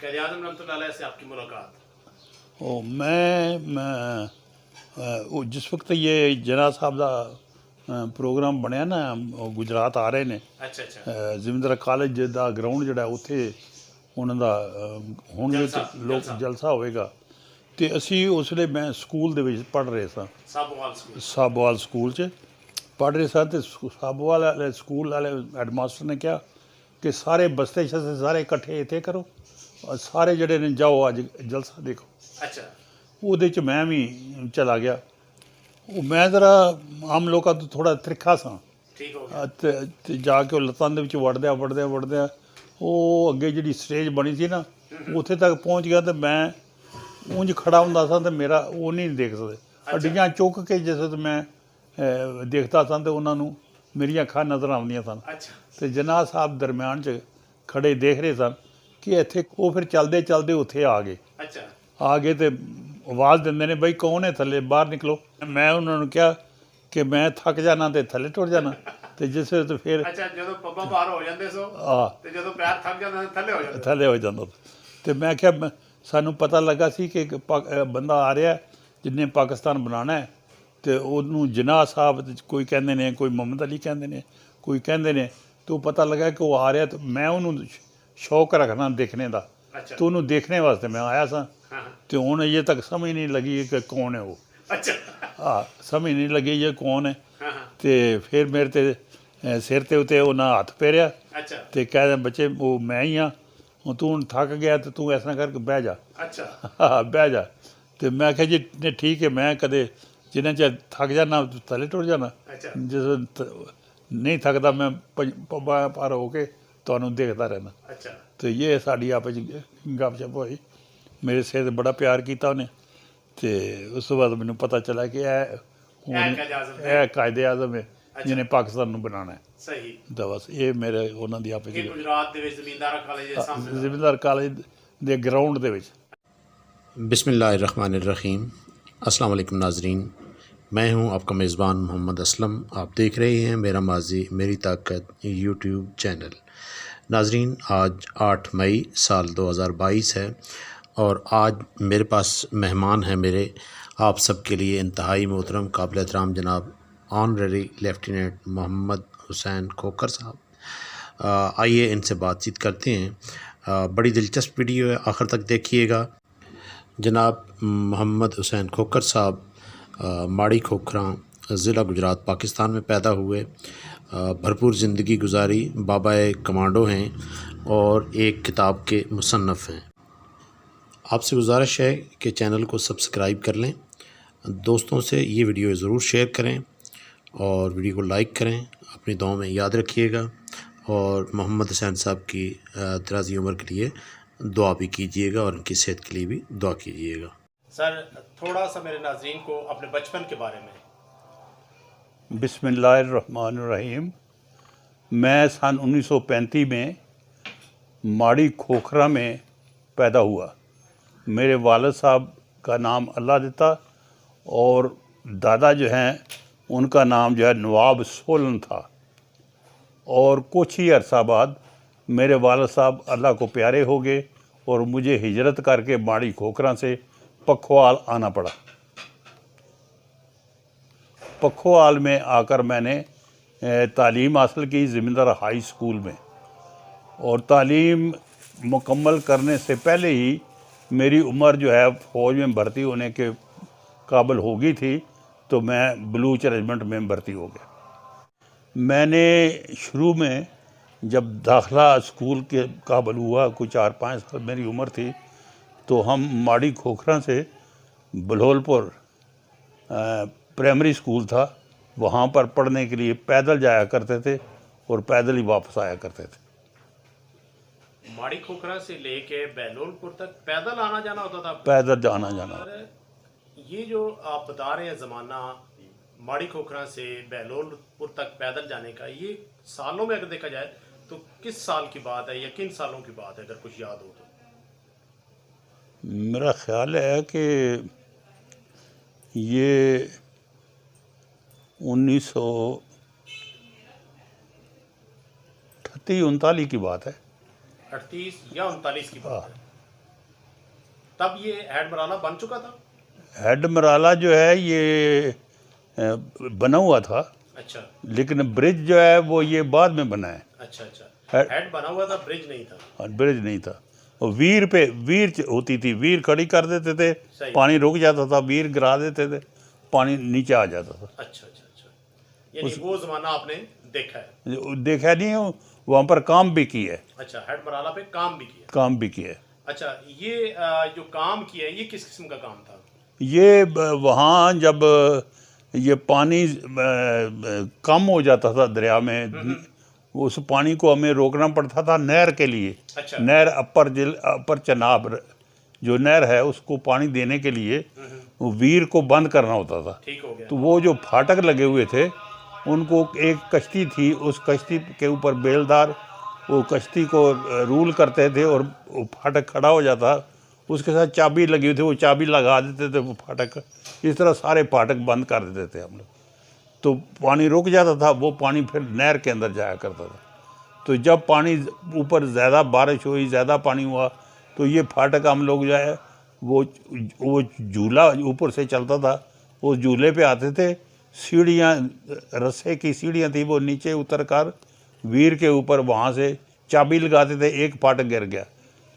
क़ायद-ए-आज़म रहमतुल्लाह अलैह से आपकी मुलाकात? वो जिस वक्त ये जना साहब का प्रोग्राम बनया ना, गुजरात आ रहे ने, अच्छा अच्छा। जिमिंद्रा कॉलेज का ग्राउंड जोड़ा उत्थे उन्होंने होंगे तो लोग जलसा होएगा, तो असी उसले मैं स्कूल दे विच पढ़ रहे सां, साबोवाल स्कूल च पढ़ रहे सां। तो साबोवाल वाले स्कूल वाले हैडमास्टर ने कहा कि सारे बस्ते शस्ते सारे इकट्ठे इत्थे करो और सारे जड़े ने जाओ अज जलसा देखो। अच्छा। ਉਹਦੇ 'ਚ मैं भी चला गया। ਉਹ मैं ज़रा आम लोगों तो थोड़ा त्रिखा सां, ठीक हो गया। ਤੇ ਜਾ ਕੇ ਉਹ ਲੱਤਾਂ ਦੇ ਵਿੱਚ ਵੜਦਿਆਂ ਉਹ ਅੱਗੇ ਜਿਹੜੀ ਸਟੇਜ ਬਣੀ ਸੀ ਨਾ ਉੱਥੇ ਤੱਕ ਪਹੁੰਚ ਗਿਆ। ਤੇ ਮੈਂ ਉਂਝ ਖੜਾ ਹੁੰਦਾ ਸਾਂ ਤੇ ਮੇਰਾ ਉਹ ਨਹੀਂ ਦੇਖ ਸਕਦੇ, ਅੱਡੀਆਂ ਚੁੱਕ ਕੇ ਜਿਸ ਵਕਤ ਮੈਂ ਦੇਖਦਾ ਸਾਂ ਤੇ ਉਹਨਾਂ ਨੂੰ ਮੇਰੀਆਂ ਅੱਖਾਂ ਨਜ਼ਰ ਆਉਂਦੀਆਂ ਸਨ। ਤੇ ਜਨਾਬ ਸਾਹਿਬ ਦਰਮਿਆਨ 'ਚ ਖੜੇ ਦੇਖ ਰਹੇ ਸਨ ਕਿ ਇੱਥੇ ਉਹ ਫਿਰ ਚੱਲਦੇ ਉੱਥੇ ਆ ਗਏ। ਆ ਗਏ ਤੇ ਆਵਾਜ਼ ਦਿੰਦੇ ਨੇ ਬਈ ਕੌਣ ਹੈ ਥੱਲੇ, ਬਾਹਰ ਨਿਕਲੋ। ਮੈਂ ਉਹਨਾਂ ਨੂੰ ਕਿਹਾ ਕਿ ਮੈਂ ਥੱਕ ਜਾਣਾ ਤੇ ਥੱਲੇ ਟੁਰ ਜਾਣਾ। ਤੇ ਜਿਸ ਵੇਲੇ ਫਿਰ ਜਦੋਂ ਪੱਬਾਂ ਬਾਹਰ ਹੋ ਜਾਂਦੇ ਸੋ ਤੇ ਜਦੋਂ ਪੈਰ ਥੱਕ ਜਾਂਦੇ ਥੱਲੇ ਹੋ ਜਾਂਦਾ। ਤੇ ਮੈਂ ਕਿਹਾ ਸਾਨੂੰ ਪਤਾ ਲੱਗਾ ਸੀ ਕਿ ਇੱਕ ਬੰਦਾ ਆ ਰਿਹਾ ਜਿਹਨੇ ਪਾਕਿਸਤਾਨ ਬਣਾਉਣਾ ਹੈ, ਤੇ ਉਹਨੂੰ ਜਿਨਾਹ ਸਾਹਿਬ ਕੋਈ ਕਹਿੰਦੇ ਨੇ, ਕੋਈ ਮੁਹੰਮਦ ਅਲੀ ਕਹਿੰਦੇ ਨੇ, ਕੋਈ ਕਹਿੰਦੇ ਨੇ। ਤੇ ਉਹ ਪਤਾ ਲੱਗਾ ਕਿ ਉਹ ਆ ਰਿਹਾ। ਤੇ ਮੈਂ ਉਹਨੂੰ ਸ਼ੌਕ ਰੱਖਣਾ ਦੇਖਣੇ ਦਾ, ਤੇ ਉਹਨੂੰ ਦੇਖਣੇ ਵਾਸਤੇ ਮੈਂ ਆਇਆ ਸਾਂ। ਤੇ ਹੁਣ ਅਜੇ ਤੱਕ ਸਮਝ ਨਹੀਂ ਲੱਗੀ ਕਿ ਕੌਣ ਹੈ ਉਹ। ਸਮਝ ਨਹੀਂ ਲੱਗੀ ਇਹ ਕੌਣ ਹੈ। ਤੇ ਫਿਰ ਮੇਰੇ ਤੇ ਸਿਰ ਤੇ ਉੱਤੇ ਉਹਨਾਂ ਹੱਥ ਫੇਰਿਆ ਤੇ ਕਹਿੰਦੇ ਬੱਚੇ ਉਹ ਮੈਂ ਹੀ ਹਾਂ, ਹੁਣ ਤੂੰ ਹੁਣ ਥੱਕ ਗਿਆ ਤੇ ਤੂੰ ਇਸ ਤਰ੍ਹਾਂ ਕਰਕੇ ਬਹਿ ਜਾ। ਬਹਿ ਜਾ। ਤੇ ਮੈਂ ਕਿਹਾ ਜੀ ਨਹੀਂ ਠੀਕ ਹੈ, ਮੈਂ ਕਦੇ ਜਿੰਨਾ ਚਿਰ ਥੱਕ ਜਾਣਾ ਥੱਲੇ ਟੁਰ ਜਾਣਾ, ਜਿਸ ਨਹੀਂ ਥੱਕਦਾ ਮੈਂ ਪੱਬਾਂ ਪਾਰ ਹੋ ਕੇ ਤੁਹਾਨੂੰ ਦੇਖਦਾ ਰਹਿਣਾ। ਤੇ ਇਹ ਸਾਡੀ ਆਪਸ 'ਚ ਗੱਪਸ਼ਪ ਹੋਈ। ਮੇਰੇ ਸਿਰ 'ਤੇ ਬੜਾ ਪਿਆਰ ਕੀਤਾ ਉਹਨੇ। ਤੇ ਉਸ ਤੋਂ ਬਾਅਦ ਮੈਨੂੰ ਪਤਾ ਚੱਲਿਆ ਕਿ ਇਹ ਕਾਇਦ-ए-आज़म ਹੈ ਜਿਹਨੇ ਪਾਕਿਸਤਾਨ ਨੂੰ ਬਣਾਉਣਾ ਹੈ। ਸਹੀ। ਤਾਂ ਬਸ ਇਹ ਮੇਰੇ ਉਹਨਾਂ ਦੀ ਆਪਸ 'ਚ ਗੁਜਰਾਤ ਦੇ ਵਿੱਚ ਜ਼ਮੀਂਦਾਰ ਕਾਲਜ ਦੇ ਗਰਾਊਂਡ ਦੇ ਵਿੱਚ। बिस्मिल्लाहिर्रहमानिर्रहीम। अस्सलाम वालेकुम नाज़रीन, मैं हूं आपका मेज़बान मोहम्मद असलम। आप देख रहे हैं मेरा माजी मेरी ताकत यूट्यूब चैनल। नाज़रीन, आज 8 मई साल 2022 है और आज मेरे पास मेहमान हैं मेरे आप सब के लिए इंतहाई मोहतरम काबिल एहतराम जनाब ऑनरेरी लेफ्टिनेंट मोहम्मद हुसैन खोखर साहब। आइए इनसे बातचीत करते हैं। बड़ी दिलचस्प वीडियो है, आखिर तक देखिएगा। जनाब मोहम्मद हुसैन खोखर साहब माड़ी खोखरा ज़िला गुजरात पाकिस्तान में पैदा हुए, भरपूर ज़िंदगी गुजारी, बाबाए कमांडो हैं और एक किताब के मुसन्नफ़ हैं। आपसे गुजारिश है कि चैनल को सब्सक्राइब कर लें, दोस्तों से ये वीडियो ज़रूर शेयर करें और वीडियो को लाइक करें। अपनी दुआओं में याद रखिएगा और मोहम्मद हुसैन साहब की दराज़ी उम्र के लिए दुआ भी कीजिएगा और उनकी सेहत के लिए भी दुआ कीजिएगा। सर, थोड़ा सा मेरे नाज़रीन को अपने बचपन के बारे में। बिस्मिल्लाहिर्रहमानिर्रहीम। मैं सन 1935 में माड़ी खोखरा में पैदा हुआ। मेरे वालिद साहब का नाम अल्लाह देता और दादा जो हैं उनका नाम जो है नवाब सोलन था। और कुछ ही अरसा बाद मेरे वालिद साहब अल्लाह को प्यारे हो गए और मुझे हिजरत करके माड़ी खोखरा से पखवाल आना पड़ा। पखवाल में आकर मैंने तालीम हासिल की ज़मींदार हाई स्कूल में, और तालीम मुकम्मल करने से पहले ही मेरी उम्र जो है फ़ौज में भर्ती होने के काबिल हो गई थी, तो मैं बलूच रेजिमेंट में भर्ती हो गया। मैंने शुरू में जब दाखिला स्कूल के काबिल हुआ, कोई 4-5 साल मेरी उम्र थी, तो हम माड़ी खोखरा से बलहोलपुर प्राइमरी स्कूल था, वहाँ पर पढ़ने के लिए पैदल जाया करते थे और पैदल ही वापस आया करते थे। माड़ी खोखरा से लेके बहलोलपुर तक पैदल आना जाना होता था? पैदल आना जाना। ये जो आप बता रहे हैं ज़माना माड़ी खोखरा से बहलोलपुर तक पैदल जाने का, ये सालों में अगर देखा जाए तो किस साल की बात है या किन सालों की बात है, अगर कुछ याद हो तो? मेरा ख्याल है कि ये 1938-39 की बात है। 38 या 39 की बात है। तब ये हेड मराला बन चुका था? हेड मराला जो है ये बना हुआ था, अच्छा लेकिन ब्रिज जो है वो ये बाद में बना है। अच्छा अच्छा, हेड हेड बना हुआ था, ब्रिज नहीं था। ब्रिज नहीं था। और वीर होती थी, वीर खड़ी कर देते थे, सही। पानी रुक जाता था, वीर गिरा देते थे, पानी नीचे आ जाता था। अच्छा अच्छा अच्छा, यानी वो जमाना आपने देखा है? देखा नहीं हो, वहाँ पर काम भी किया है। अच्छा, हेड मराला पे काम भी किया? काम भी किया है। अच्छा, ये जो काम किया है ये किस किस्म का काम था? ये वहाँ जब ये पानी कम हो जाता था दरिया में, उस पानी को हमें रोकना पड़ता था नहर के लिए। अच्छा। नहर अपर चनाब जो नहर है उसको पानी देने के लिए वो वीर को बंद करना होता था। ठीक हो गया। तो वो जो फाटक लगे हुए थे उनको एक कश्ती थी, उस कश्ती के ऊपर बेलदार वो कश्ती को रूल करते थे और वो फाटक खड़ा हो जाता, उसके साथ चाबी लगी हुई थी, वो चाबी लगा देते थे वो फाटक। इस तरह सारे फाटक बंद कर देते थे हम लोग, तो पानी रुक जाता था, वो पानी फिर नहर के अंदर जाया करता था। तो जब पानी ऊपर ज़्यादा बारिश हुई, ज़्यादा पानी हुआ, तो ये फाटक हम लोग जो है वो झूला ऊपर से चलता था, उस झूले पे आते थे, सीढ़ियाँ रस्से की सीढ़ियाँ थी, वो नीचे उतर कर वीर के ऊपर वहाँ से चाबी लगाते थे। एक फाटक गिर गया,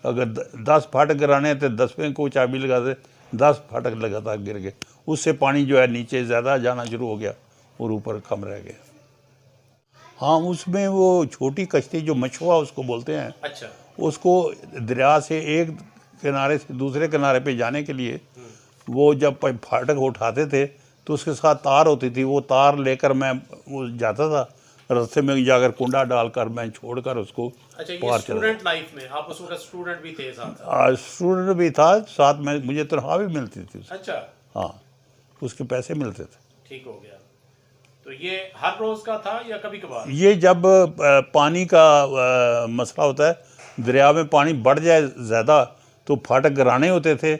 अगर 10 फाटक गिराने थे 10वें को चाबी लगाते, 10 फाटक लगातार गिर गए, उससे पानी जो है नीचे ज़्यादा जाना शुरू हो गया और ऊपर कम रह गया। हाँ, उसमें वो छोटी कश्ती जो मछुआ उसको बोलते हैं, अच्छा, उसको दरिया से एक किनारे से दूसरे किनारे पे जाने के लिए वो जब फाटक उठाते थे तो उसके साथ तार होती थी, वो तार लेकर मैं वो जाता था, रास्ते में जाकर कुंडा डालकर मैं छोड़कर उसको अच्छा। ये पार चला। स्टूडेंट लाइफ में आप उस वक्त स्टूडेंट भी थे साथ? स्टूडेंट भी था साथ में, मुझे तनख्वाह भी मिलती थी उसकी। अच्छा, हाँ, उसके पैसे मिलते थे। ठीक हो गया। तो ये हर रोज का था या कभी कभार? ये जब पानी का मसला होता है, दरिया में पानी बढ़ जाए ज़्यादा तो फाटक गिराने होते थे,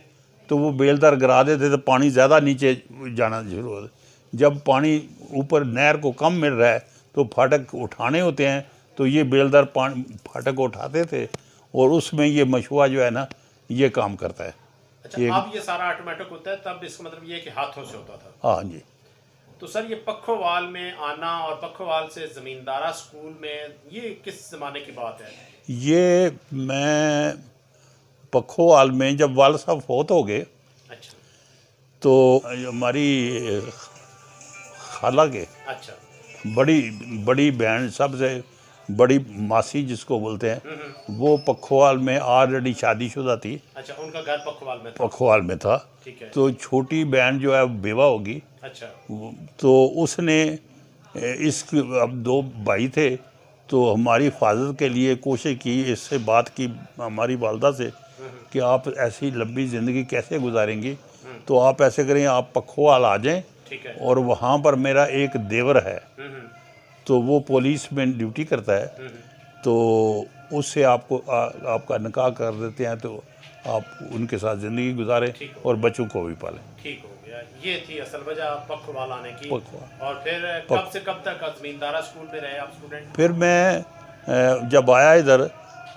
तो वो बेलदार गिरा देते थे, पानी ज़्यादा नीचे जाना शुरू हो। जब पानी ऊपर नहर को कम मिल रहा है तो फाटक उठाने होते हैं, तो ये बेलदार पानी फाटक उठाते थे और उसमें ये मछुआ जो है ना ये काम करता है। अच्छा, अब ये सारा ऑटोमेटिक होता है, तब इसका मतलब ये है कि हाथों से होता था? हाँ जी। तो सर, ये पखोवाल में आना और पखोवाल से ज़मींदारा स्कूल में, ये किस ज़माने की बात है? ये मैं पखोवाल में जब वाल साहब फौत हो गए, अच्छा तो हमारी खाला के अच्छा, बड़ी बहन, सबसे बड़ी मासी जिसको बोलते हैं, वो पखोवाल में ऑलरेडी शादीशुदा थी। अच्छा, उनका घर पखोवाल में था? पखोवाल में था। ठीक है। तो छोटी बहन जो है बेवा होगी। अच्छा, तो उसने अब 2 भाई थे, तो हमारी हिफाजत के लिए कोशिश की, इससे बात की हमारी वालदा से कि आप ऐसी लंबी ज़िंदगी कैसे गुजारेंगी, तो आप ऐसे करें, आप पखोवाल आ जाएं, ठीक है। और वहाँ पर मेरा एक देवर है, तो वो पुलिस में ड्यूटी करता है, तो उससे आपको आपका निकाह कर देते हैं, तो आप उनके साथ ज़िंदगी गुजारें और बच्चों को भी पालें। ठीक हो गया। ये थी असल वजह पखोवाल आने की। पखोवाल। और फिर कब से कब तक ज़मींदारा स्कूल में रहे आप स्टूडेंट? फिर मैं जब आया इधर,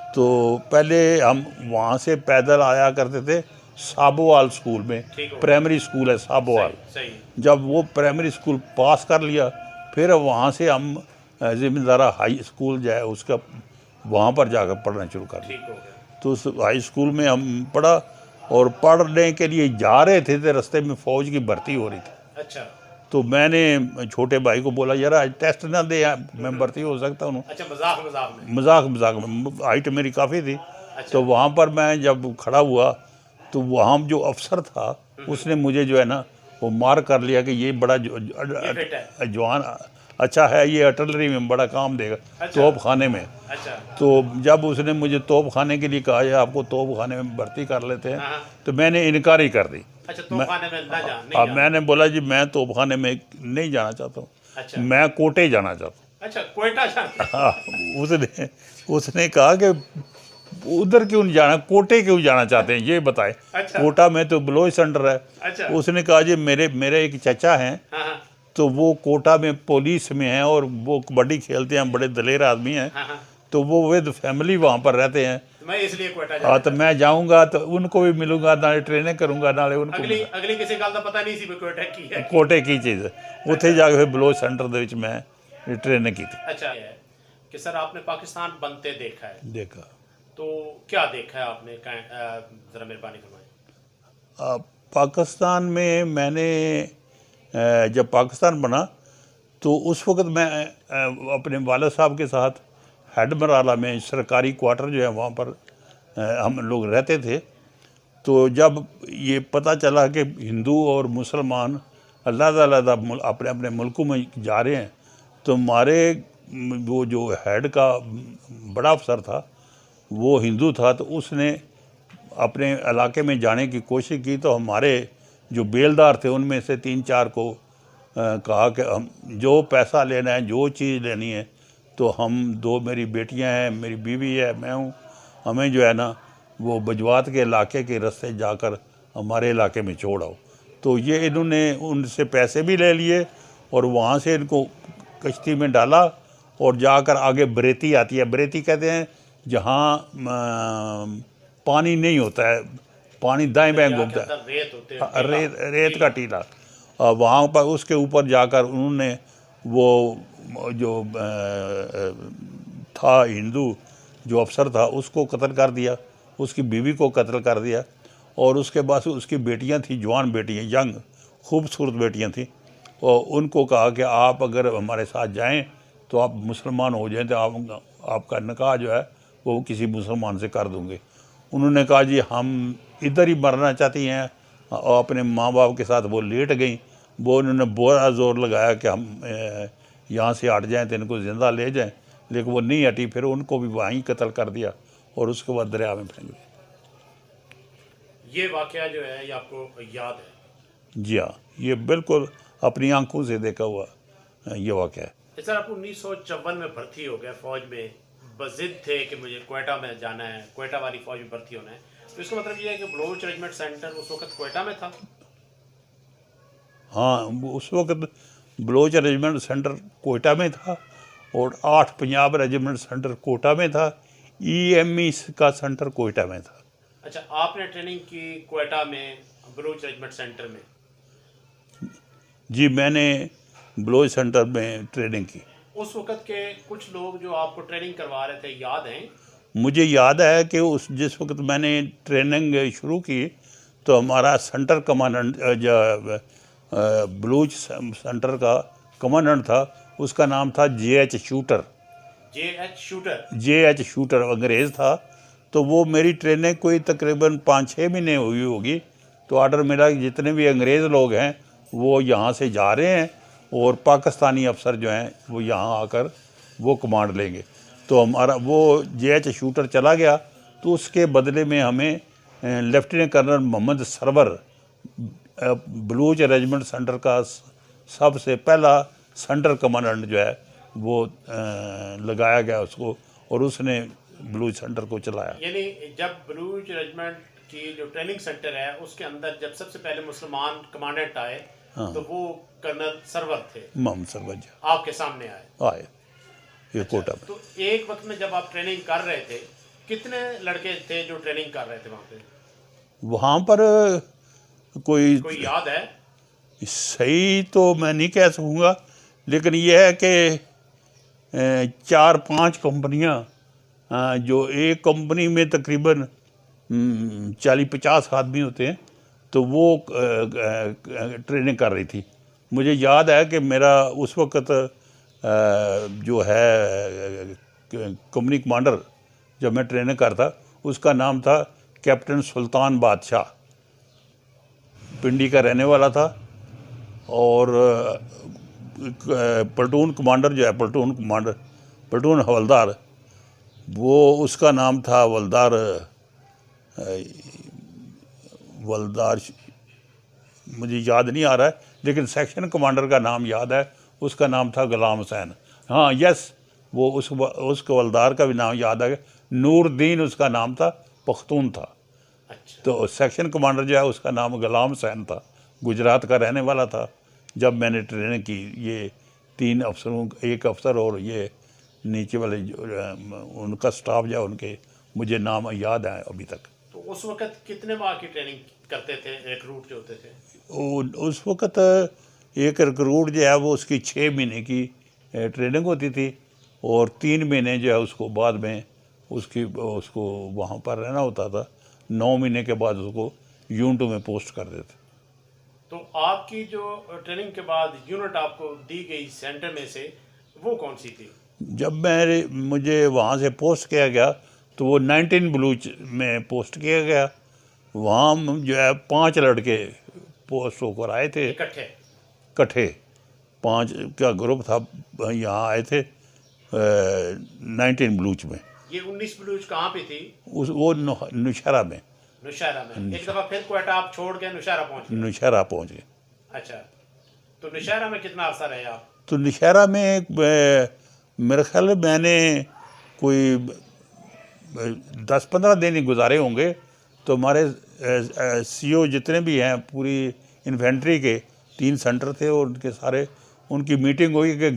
तो पहले हम वहाँ से पैदल आया करते थे साबोवाल स्कूल में, प्राइमरी स्कूल है साबोवाल। सही। जब वो प्राइमरी स्कूल पास कर लिया, फिर वहाँ से हम ज़मींदारा हाई स्कूल जो है उसका वहाँ पर जाकर पढ़ना शुरू कर दिया। ठीक हो गया। तो उस हाई स्कूल में हम पढ़ा, और पढ़ने के लिए जा रहे थे तो रास्ते में फ़ौज की भर्ती हो रही थी। अच्छा, तो मैंने छोटे भाई को बोला, यार आज टेस्ट ना दे, मैं भर्ती हो सकता हूँ। अच्छा, मजाक में? मजाक में, हाइट मेरी काफ़ी थी। तो वहाँ पर मैं जब खड़ा हुआ तो वहाँ जो अफसर था उसने मुझे जो है ना वो मार कर लिया कि ये बड़ा जवान अच्छा है, ये आर्टिलरी में बड़ा काम देगा। अच्छा। तोप खाने में। अच्छा। तो जब उसने मुझे तोप खाने के लिए कहा है आपको तोप खाने में भर्ती कर लेते हैं, तो मैंने इनकार ही कर दी। अच्छा, तोप खाने में ना जाना? मैंने बोला जी मैं तोप खाने में नहीं जाना चाहता हूँ। अच्छा। मैं कोटे जाना चाहता हूँ। अच्छा, कोयटा जाना? हाँ, उसने कहा कि उधर क्यों नहीं जाना, कोटे क्यों जाना चाहते हैं ये बताए। अच्छा। कोटा में तो ब्लोच सेंटर है। अच्छा। उसने कहा जी मेरे एक चाचा हैं, तो वो कोटा में पुलिस में हैं और वो कबड्डी खेलते हैं, बड़े दलेर आदमी हैं, तो तो वो विद फैमिली वहाँ पर रहते हैं। मैं इसलिए क्वेटा हाँ, तो मैं जाऊँगा तो उनको भी मिलूंगा, नाले ट्रेनिंग करूँगा, नाले उनको अगली अगली किसी गल का पता नहीं सी भी क्वेटा की है। कोटे की चीज़ उत्थे जाके फिर बलोच सेंटर दे विच मैं ट्रेनिंग की थी। अच्छा है कि सर आपने पाकिस्तान बनते देखा है, देखा। तो क्या देखा है आपने, जरा मेहरबानी फरमाएं। पाकिस्तान में मैंने जब पाकिस्तान बना तो उस वक़्त मैं अपने वालिद साहब के साथ हेड मराला में सरकारी क्वार्टर जो है वहाँ पर हम लोग रहते थे। तो जब ये पता चला कि हिंदू और मुसलमान अलग-अलग अपने अपने मुल्कों में जा रहे हैं, तो हमारे वो जो हेड का बड़ा अफसर था वो हिंदू था, तो उसने अपने इलाके में जाने की कोशिश की। तो हमारे जो बेलदार थे उनमें से 3-4 को कहा कि हम जो पैसा लेना है, जो चीज़ लेनी है, तो हम 2 मेरी बेटियां हैं, मेरी बीवी है, मैं हूँ, हमें जो है ना वो बजवात के इलाके के रास्ते जाकर हमारे इलाके में छोड़ आओ। तो ये इन्होंने उनसे पैसे भी ले लिए और वहाँ से इनको कश्ती में डाला और जाकर आगे बरेती आती है। बरेती कहते हैं जहाँ पानी नहीं होता है, पानी दाएं बाएं घूमता है, रेत होते हैं, रेत का टीला, वहाँ पर उसके ऊपर जाकर उन्होंने वो जो था हिंदू जो अफसर था उसको कत्ल कर दिया, उसकी बीवी को कत्ल कर दिया। और उसके बाद उसकी बेटियां थी, जवान बेटियां, यंग खूबसूरत बेटियां थी, और उनको कहा कि आप अगर हमारे साथ जाएं तो आप मुसलमान हो जाएं, तो आपका निकाह जो है वो किसी मुसलमान से कर दूँगे। उन्होंने कहा जी हम इधर ही मरना चाहती हैं, और अपने माँ बाप के साथ वो लेट गई। वो उन्होंने बड़ा ज़ोर लगाया कि हम यहाँ से हट जाएं तो इनको ज़िंदा ले जाएं, लेकिन वो नहीं हटी। फिर उनको भी वहीं कत्ल कर दिया और उसके बाद दरिया में फेंक दिया। ये वाकया जो है ये आपको याद है? जी हाँ, ये बिल्कुल अपनी आंखों से देखा हुआ ये वाकया है। सर आप 1954 में भर्ती हो गए फौज में, बजिद थे कि मुझे क्वेटा में जाना है, क्वेटा वाली फौज में भर्ती होना है, तो इसका मतलब ये है कि बलोच रेजिमेंट सेंटर उस वक्त क्वेटा में था? हाँ, उस वक्त बलोच रेजिमेंट सेंटर कोयटा में था और 8 पंजाब रेजिमेंट सेंटर कोटा में था, EME का सेंटर कोयटा में था। अच्छा, आपने ट्रेनिंग की क्वेटा में बलोच रेजिमेंट सेंटर में? जी, मैंने बलोच सेंटर में ट्रेनिंग की। उस वक्त के कुछ लोग जो आपको ट्रेनिंग करवा रहे थे याद हैं? मुझे याद है कि जिस वक्त मैंने ट्रेनिंग शुरू की तो हमारा सेंटर कमांडेंट जो बलूच सेंटर का कमांडेंट था उसका नाम था JH शूटर। JH शूटर अंग्रेज़ था। तो वो मेरी ट्रेनिंग कोई तकरीबन 5-6 महीने हुई होगी, तो ऑर्डर मिला कि जितने भी अंग्रेज़ लोग हैं वो यहाँ से जा रहे हैं और पाकिस्तानी अफसर जो हैं वो यहाँ आकर वो कमांड लेंगे। तो हमारा वो JH शूटर चला गया, तो उसके बदले में हमें lieutenant colonel Mohammad Sarwar Baloch regiment centre का सबसे पहला सेंटर कमांडेंट जो है वो लगाया गया उसको, और उसने बलूच सेंटर को चलाया। यानी जब बलूच रेजिमेंट की जो ट्रेनिंग सेंटर है उसके अंदर जब सबसे पहले मुसलमान कमांडेंट आए, हाँ। तो वो कर्नल सरवर थे, मोहम्मद सरवर जी आपके सामने आए ये कोटा में। तो एक वक्त में जब आप ट्रेनिंग कर रहे थे, कितने लड़के थे जो ट्रेनिंग कर रहे थे वहाँ पे? वहाँ पर कोई याद है? सही तो मैं नहीं कह सकूँगा, लेकिन यह है कि 4-5 कंपनियाँ, जो एक कंपनी में तकरीबन 40-50 आदमी होते हैं, तो वो ट्रेनिंग कर रही थी। मुझे याद है कि मेरा उस वक़्त जो है कंपनी कमांडर जब मैं ट्रेनिंग करता उसका नाम था कैप्टन सुल्तान बादशाह, पिंडी का रहने वाला था। और प्लेटून कमांडर जो है प्लेटून हवलदार, वो उसका नाम था वलदार मुझे याद नहीं आ रहा है, लेकिन सेक्शन कमांडर का नाम याद है, उसका नाम था गुलाम हुसैन। हाँ यस, वो उस हवलदार का भी नाम याद है, नूरदीन उसका नाम था, पख्तून था। अच्छा। तो सेक्शन कमांडर जो है उसका नाम गुलाम हुसैन था, गुजरात का रहने वाला था। जब मैंने ट्रेनिंग की ये 3 अफसरों, एक अफसर और ये नीचे वाले उनका स्टाफ जो उनके मुझे नाम याद है अभी तक। तो उस वक्त कितने माह की ट्रेनिंग करते थे रिक्रूट जो होते थे? उस वक्त एक रिक्रूट जो है वो उसकी 6 महीने की ट्रेनिंग होती थी और 3 महीने जो है उसको बाद में उसको वहाँ पर रहना होता था। 9 महीने के बाद उसको यूनिटों में पोस्ट कर देते। तो आपकी जो ट्रेनिंग के बाद यूनिट आपको दी गई सेंटर में से वो कौन सी थी? जब मुझे वहाँ से पोस्ट किया गया तो वो 19 बलूच में पोस्ट किया गया। वहाँ जो है 5 लड़के पोस्ट होकर आए थे इकट्ठे। 5 का ग्रुप था, यहाँ आए थे 19 बलूच में। ये 19 बलूच कहाँ पे थी? वो नौशहरा में। एक दफ़ा फिर क्वेटा आप छोड़ के नौशहरा पहुँच गए? अच्छा, तो नौशहरा में कितना अर्सा रहे आप? तो नौशहरा में मेरे ख्याल मैंने कोई 10-15 दिन ही गुजारे होंगे। तो हमारे सीओ जितने भी हैं पूरी इन्फेंट्री के 3 सेंटर थे और उनके सारे उनकी मीटिंग हुई कि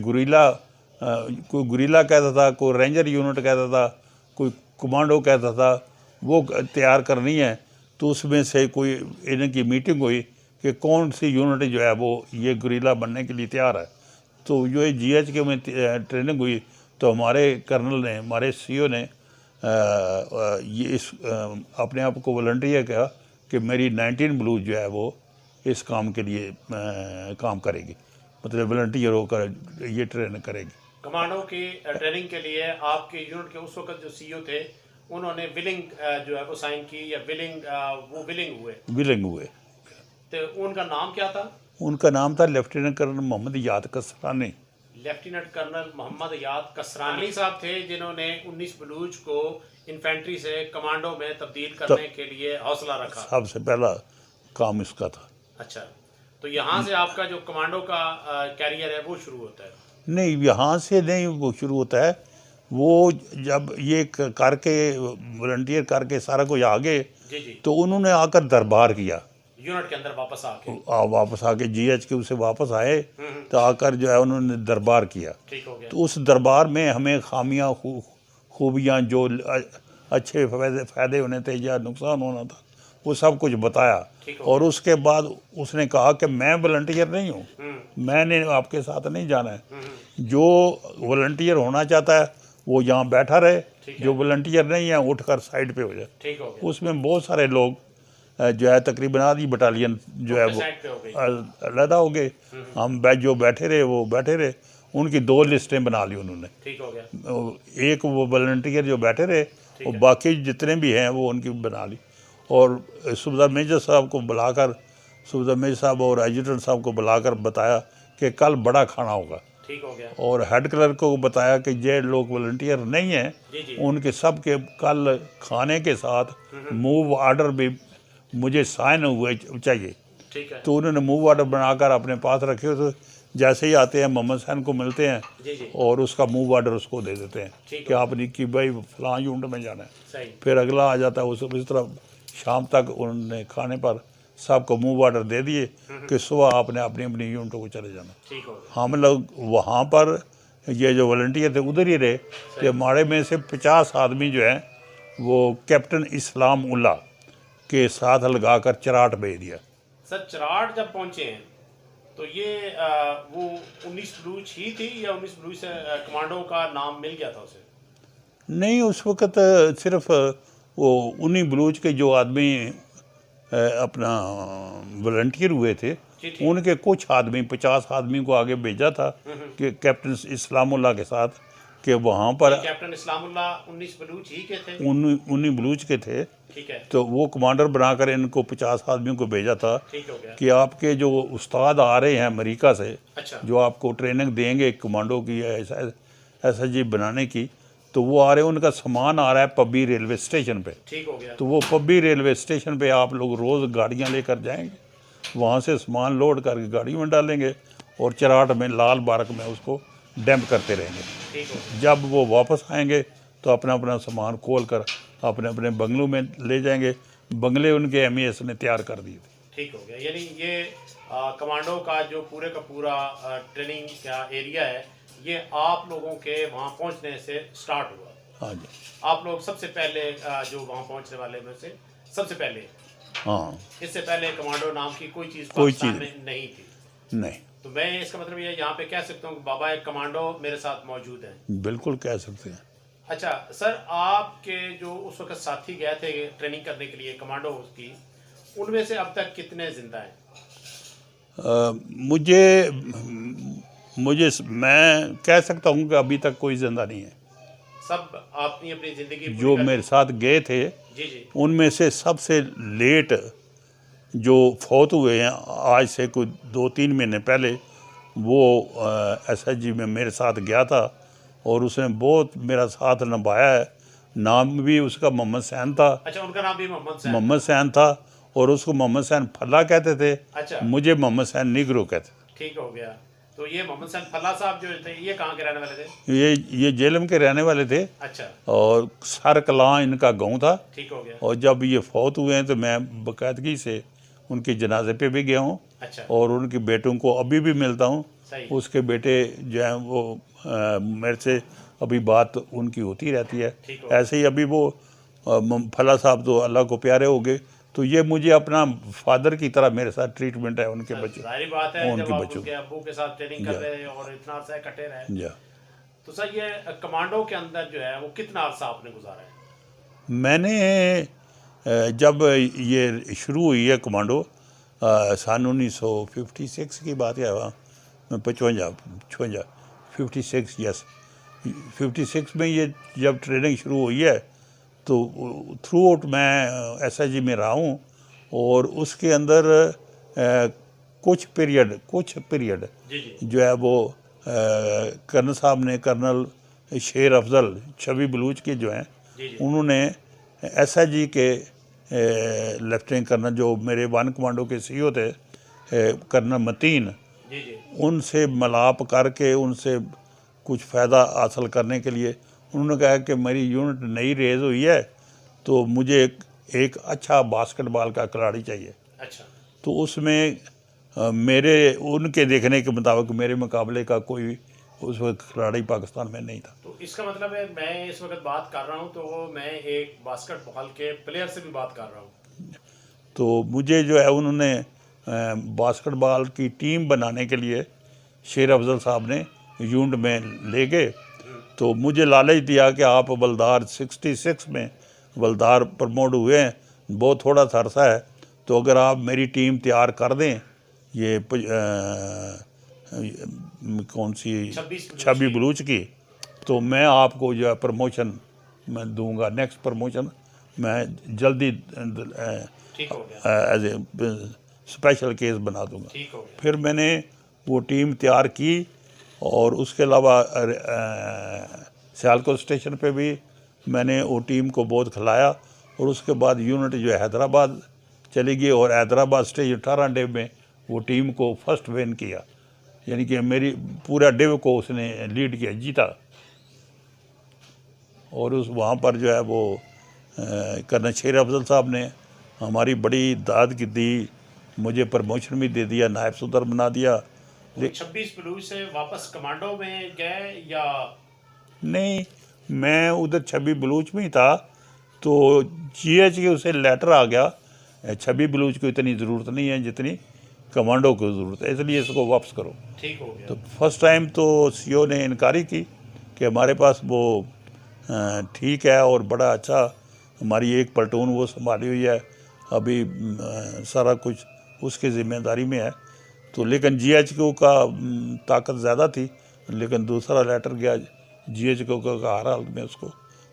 कोई गुरीला कहता था, कोई रेंजर यूनिट कहता था, कोई कमांडो कहता था, वो तैयार करनी है। तो उसमें से कोई इनकी मीटिंग हुई कि कौन सी यूनिट जो है वो ये गुरीला बनने के लिए तैयार है। तो जो GHQ में ट्रेनिंग हुई तो हमारे कर्नल ने, हमारे सीओ ने ये अपने आप को वॉलंटियर किया कि मेरी 19 बलूच जो है वो इस काम के लिए काम करेगी, मतलब वॉलंटियर होकर ये ट्रेनिंग करेगी। कमांडो की ट्रेनिंग के लिए आपके यूनिट के उस वक्त जो सीईओ थे उन्होंने विलिंग जो है वो साइन की या विलिंग हुए? तो उनका नाम क्या था? उनका नाम था लेफ्टिनेंट कर्नल मोहम्मद याद कसरानी। लेफ्टिनेंट कर्नल मोहम्मद याद कसरानी साहब थे जिन्होंने 19 बलूच को इन्फेंट्री से कमांडो में तब्दील करने के लिए हौसला रखा। सबसे पहला काम इसका था। अच्छा, तो यहाँ से आपका जो कमांडो का कैरियर है वो शुरू होता है? नहीं, यहाँ से नहीं वो शुरू होता है। वो जब ये करके वॉलंटियर करके सारा कुछ आ गए तो उन्होंने आकर दरबार किया यूनिट के अंदर वापस आके GHQ से वापस आए तो आकर जो है उन्होंने दरबार किया। ठीक हो गया। तो उस दरबार में हमें खामियां खूबियां जो अच्छे फ़ायदे होने थे या नुकसान होना था वो सब कुछ बताया। और उसके बाद उसने कहा कि मैं वॉलंटियर नहीं हूँ, मैंने आपके साथ नहीं जाना है। जो वॉलंटियर होना चाहता है वो यहाँ बैठा रहे, जो वॉलंटियर नहीं है उठकर साइड पे हो जाए। उसमें बहुत सारे लोग जो है तकरीबन आधी बटालियन जो है वो अलहदा हो गए। हम जो बैठे रहे वो बैठे रहे। उनकी 2 लिस्टें बना ली उन्होंने। ठीक हो गया। एक वो वॉलंटियर जो बैठे रहे और बाकी जितने भी हैं वो उनकी बना ली। और सूबेदार मेजर साहब को बुलाकर, सूबेदार मेजर साहब और एडजुटेंट साहब को बुलाकर बताया कि कल बड़ा खाना होगा। ठीक हो गया। और हेड क्लर्क को बताया कि ये लोग वॉलंटियर नहीं हैं, उनके सब के कल खाने के साथ मूव ऑर्डर भी मुझे साइन हुए चाहिए। ठीक है। तो उन्होंने मूव ऑर्डर बनाकर अपने पास रखे। तो जैसे ही आते हैं मोहम्मद हुसैन को मिलते हैं और उसका मूव ऑर्डर उसको दे देते हैं कि आपने कि भाई फलां यूनिट में जाना है। फिर अगला आ जाता है उस तरह शाम तक उन्होंने खाने पर सबको मूव ऑर्डर दे दिए कि सुबह आपने अपनी अपनी यूनिटों को चले जाना। हम लोग वहाँ पर ये जो वॉलंटियर थे उधर ही रहे। कि हमारे में से 50 आदमी जो हैं वो कैप्टन इस्लाम उल्ला के साथ लगाकर चराट भेज दिया। सर, चराट जब पहुँचे हैं तो ये वो 19 बलूच ही थी या 19 बलूच से कमांडो का नाम मिल गया था उसे? नहीं, उस वक़्त सिर्फ वो 19 बलूच के जो आदमी अपना वॉलंटियर हुए थे उनके कुछ आदमी 50 आदमी को आगे भेजा था कि कैप्टन इस्लामुल्लाह के साथ कि वहाँ पर कैप्टन इस्लामुल्लाह 19 बलूच ही के थे? 19 बलूच के थे। ठीक है। तो वो कमांडर बनाकर इनको 50 आदमियों को भेजा था। ठीक हो गया। कि आपके जो उस्ताद आ रहे हैं अमेरिका से, अच्छा, जो आपको ट्रेनिंग देंगे कमांडो की SSG बनाने की, तो वो आ रहे हैं, उनका सामान आ रहा है पब्बी रेलवे स्टेशन पे। ठीक हो गया। तो वो पब्बी रेलवे स्टेशन पे आप लोग रोज़ गाड़ियाँ लेकर जाएंगे, वहाँ से सामान लोड करके गाड़ी में डालेंगे और चराट में लाल बारक में उसको डंप करते रहेंगे। जब वो वापस आएंगे तो अपना अपना सामान खोल कर अपने अपने बंगलों में ले जाएंगे। बंगले उनके MES ने तैयार कर दिए थे। ठीक हो गया। यानी ये कमांडो का जो पूरे का पूरा ट्रेनिंग का एरिया है ये आप लोगों के वहाँ पहुँचने से स्टार्ट हुआ। हाँ जी। आप लोग सबसे पहले जो वहाँ पहुँचने वाले में से सबसे पहले, हाँ, इससे पहले कमांडो नाम की कोई चीज़ कोई पाकिस्तान चीज़ में नहीं थी। नहीं, तो मैं इसका मतलब ये यहाँ पे कह सकता हूँ कि बाबा एक कमांडो मेरे साथ मौजूद है। बिल्कुल कह सकते हैं। अच्छा सर, आपके जो उस वक्त साथी गए थे ट्रेनिंग करने के लिए कमांडो की, उनमें से अब तक कितने जिंदा हैं? मुझे मैं कह सकता हूँ कि अभी तक कोई जिंदा नहीं है। सब अपनी अपनी जिंदगी पूरी जो कर मेरे साथ गए थे जी जी उनमें से सबसे लेट जो फौत हुए हैं आज से कोई 2-3 महीने पहले, वो SSG में मेरे साथ गया था और उसने बहुत मेरा साथ निभाया है। नाम भी उसका मोहम्मद सैन था। अच्छा, उनका नाम भी मोहम्मद सैन। मोहम्मद सैन था और उसको मोहम्मद सैन फल्ला कहते थे। अच्छा, मुझे मोहम्मद सैन निगरो कहते थे। ठीक हो गया। तो ये मोहम्मद सैन फल्ला साहब जो थे, ये कहाँ के रहने वाले थे? ये जेलम के रहने वाले थे अच्छा, और सर कलां इनका गाँव था। ठीक हो गया। और जब ये फौत हुए हैं तो मैं बाकायदगी से उनके जनाजे पे भी गया हूँ अच्छा, और उनके बेटों को अभी भी मिलता हूँ। सही। उसके बेटे जो हैं वो मेरे से अभी बात उनकी होती रहती है। ठीक हो। ऐसे ही अभी वो फला साहब तो अल्लाह को प्यारे हो गए, तो ये मुझे अपना फादर की तरह मेरे साथ ट्रीटमेंट है उनके बच्चों। जाहिर बात है, उनके जब आप बच्चों। उनके अब्बू के साथ ट्रेनिंग कर रहे हैं और इतना अरसा इकट्ठे रहे, जी। तो सर ये कमांडो के अंदर जो है वो कितना अरसा आपने गुजारा है? मैंने जब ये शुरू हुई है कमांडो सन 1956 की बात है, वहाँ 56 यस 56 में ये जब ट्रेनिंग शुरू हुई है तो थ्रू आउट मैं SSG में रहा हूँ और उसके अंदर कुछ पीरियड जी जी जो है वो कर्नल साहब ने, कर्नल शेर अफजल छवि बलूच के जो हैं, जी जी उन्होंने SSG के लेफ्टिनेंट कर्नल जो मेरे वन कमांडो के CO थे कर्नल मतीन, जी जी उनसे मिलाप करके उनसे कुछ फ़ायदा हासिल करने के लिए उन्होंने कहा कि मेरी यूनिट नई रेज़ हुई है तो मुझे एक अच्छा बास्केटबॉल का खिलाड़ी चाहिए। अच्छा, तो उसमें मेरे उनके देखने के मुताबिक मेरे मुकाबले का कोई उस वक्त खिलाड़ी पाकिस्तान में नहीं था। तो इसका मतलब है मैं इस वक्त बात कर रहा हूँ तो मैं एक बास्केटबॉल के प्लेयर से भी बात कर रहा हूँ। तो मुझे जो है उन्होंने बास्केटबॉल की टीम बनाने के लिए शेर अफजल साहब ने यूनिट में ले गए। तो मुझे लालच दिया कि आप बलदार 66 में बलदार प्रमोट हुए हैं, बहुत थोड़ा सा अरसा है, तो अगर आप मेरी टीम तैयार कर दें ये कौन सी 26 बलूच की, तो मैं आपको जो है प्रमोशन मैं दूंगा, नेक्स्ट प्रमोशन मैं जल्दी ठीक हो गया, एज ए स्पेशल केस बना दूंगा। ठीक हो गया। फिर मैंने वो टीम तैयार की और उसके अलावा सियालकोट स्टेशन पे भी मैंने वो टीम को बहुत खिलाया और उसके बाद यूनिट जो है हैदराबाद चली गई और हैदराबाद स्टेज 18 डे में वो टीम को फर्स्ट विन किया, यानी कि मेरी पूरा डिव को उसने लीड किया, जीता। और उस वहाँ पर जो है वो कर्नल शेर अफजल साहब ने हमारी बड़ी दाद की दी, मुझे प्रमोशन भी दे दिया, नायब सदर बना दिया। 26 बलूच से वापस कमांडो में गए या नहीं, मैं उधर 26 बलूच में ही था तो GH के उसे लेटर आ गया 26 बलूच को इतनी ज़रूरत नहीं है जितनी कमांडो को ज़रूरत है, इसलिए इसको वापस करो। ठीक हो गया। तो फर्स्ट टाइम तो CO ने इनकारी की कि हमारे पास वो ठीक है और बड़ा अच्छा हमारी एक प्लाटून वो संभाली हुई है, अभी सारा कुछ उसके ज़िम्मेदारी में है। तो लेकिन GH का ताकत ज़्यादा थी, लेकिन दूसरा लेटर गया GH का हर हाल में उसको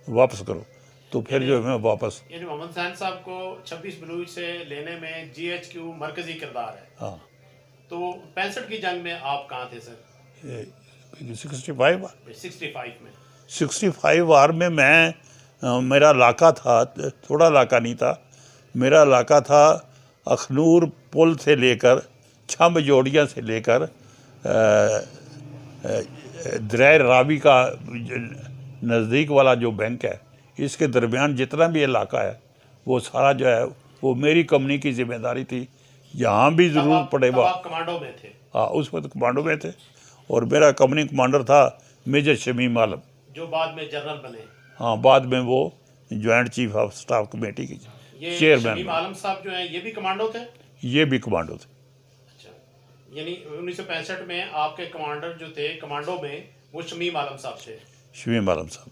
वापस करो, तो फिर जो मैं वापस। यानी मोहम्मद सैन साहब को 26 बलूच से लेने में GHQ मरकजी किरदार है। हाँ, तो 65 की जंग में आप कहाँ थे सर? 65 में 65 वार में मैं मेरा इलाका था, थोड़ा इलाका नहीं था, मेरा इलाका था अखनूर पुल से लेकर छम्ब जोड़िया से लेकर दरिया रावी का नज़दीक वाला जो बैंक है, इसके दरमियान जितना भी इलाका है वो सारा जो है वो मेरी कंपनी की जिम्मेदारी थी। यहाँ भी ज़रूर पड़े आप कमांडो में थे? हाँ, उस वक्त कमांडो में थे और मेरा कंपनी कमांडर था मेजर शमीम आलम। जो बाद में जनरल बने। हाँ, बाद में वो joint chief of staff committee के ये चेयरमैन शमीम आलम साहब जो हैं ये भी कमांडो थे? ये भी कमांडो थे। अच्छा, यानी 1965 में आपके कमांडर जो थे कमांडो में वो शमीम आलम साहब थे। शमीम आलम साहब।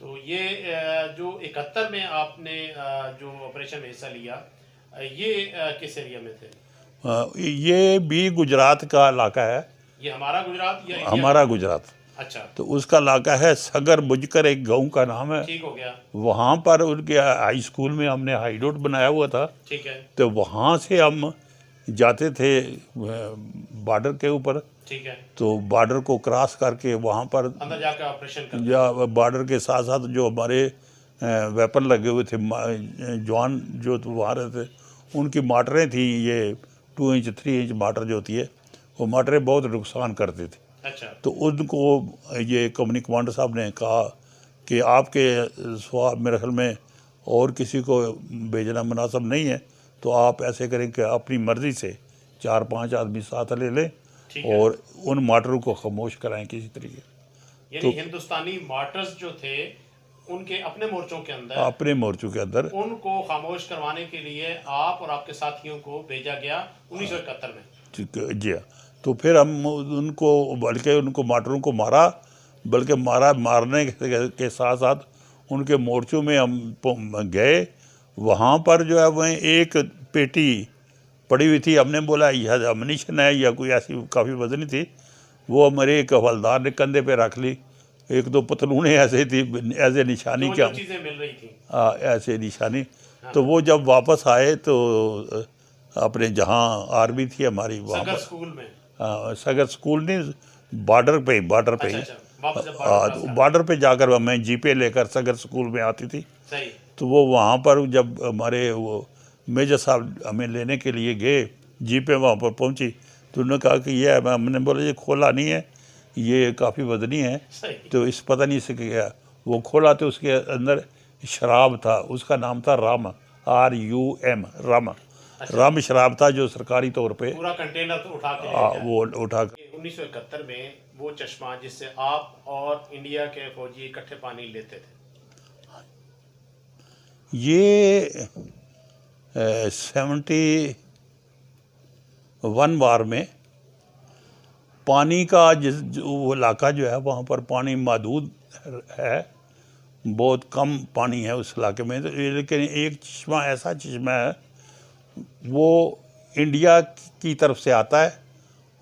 तो ये जो 71 में आपने जो ऑपरेशन में हिस्सा लिया, ये किस एरिया में थे? ये भी गुजरात का इलाका है। ये हमारा गुजरात या इंडिया? हमारा गुजरात। अच्छा, तो उसका इलाका है सगर बुजकर, एक गांव का नाम है। ठीक हो गया। वहाँ पर उनके हाई स्कूल में हमने हाई रोड बनाया हुआ था। ठीक है। तो वहाँ से हम जाते थे बॉर्डर के ऊपर। ठीक है। तो बॉर्डर को क्रॉस करके वहाँ पर अंदर जाकर ऑपरेशन कर, या बॉर्डर के साथ साथ जो हमारे वेपन लगे हुए थे, जवान जो वहाँ रहते उनकी मोटरें थी, ये 2 इंच 3 इंच मोटर जो होती है, वो मोटरें बहुत नुकसान करती थी। अच्छा। तो उनको ये कंपनी कमांडर साहब ने कहा कि आपके सिवा मेरे ख्याल में और किसी को भेजना मुनासिब नहीं है, तो आप ऐसे करें कि अपनी मर्ज़ी से 4-5 आदमी साथ ले लें और उन मोटरों को खामोश कराएं किसी तरीके। यानी हिंदुस्तानी मोटर्स जो थे उनके अपने मोर्चों के अंदर, अपने मोर्चों के अंदर उनको खामोश करवाने के लिए आप और आपके साथियों को भेजा गया 1971 में। जी हाँ। तो फिर हम उनको बल्कि उनको मोटरों को मारा, बल्कि मारने के साथ साथ उनके मोर्चों में हम गए। वहाँ पर जो है वह एक पेटी पड़ी हुई थी। हमने बोला यह अमनीशन है या कोई ऐसी काफ़ी वजनी थी। वो हमारे एक हवलदार ने कंधे पे रख ली। 1-2 पतलूनें ऐसे थी ऐसे निशानी क्या चीज़ें मिल रही थी। ऐसे निशानी। तो वो जब वापस आए तो अपने जहाँ आर्मी थी हमारी वहाँ सगर स्कूल में, सगर स्कूल नहीं, बॉर्डर पे ही। बॉर्डर पे जाकर हमें जीपे लेकर सगर स्कूल में आती थी। सही। तो वो वहाँ पर जब हमारे वो मेजर साहब हमें लेने के लिए गए, जीपे वहाँ पर पहुँची तो उन्होंने कहा कि ये है। हमने बोला ये खोला नहीं है, ये काफ़ी वजनी है। तो इस पता नहीं से क्या वो खोला तो उसके अंदर शराब था, उसका नाम था रम, RUM, रम। रम शराब था जो सरकारी तौर पे पूरा कंटेनर तो उठा के वो उठा 1971 में वो चश्मा जिससे आप और इंडिया के फौजी इकट्ठे पानी लेते थे, ये 71 वार में पानी का वो इलाका जो है वहाँ पर पानी महदूद है, बहुत कम पानी है उस इलाके में। तो लेकिन एक चश्मा ऐसा चश्मा है वो इंडिया की तरफ से आता है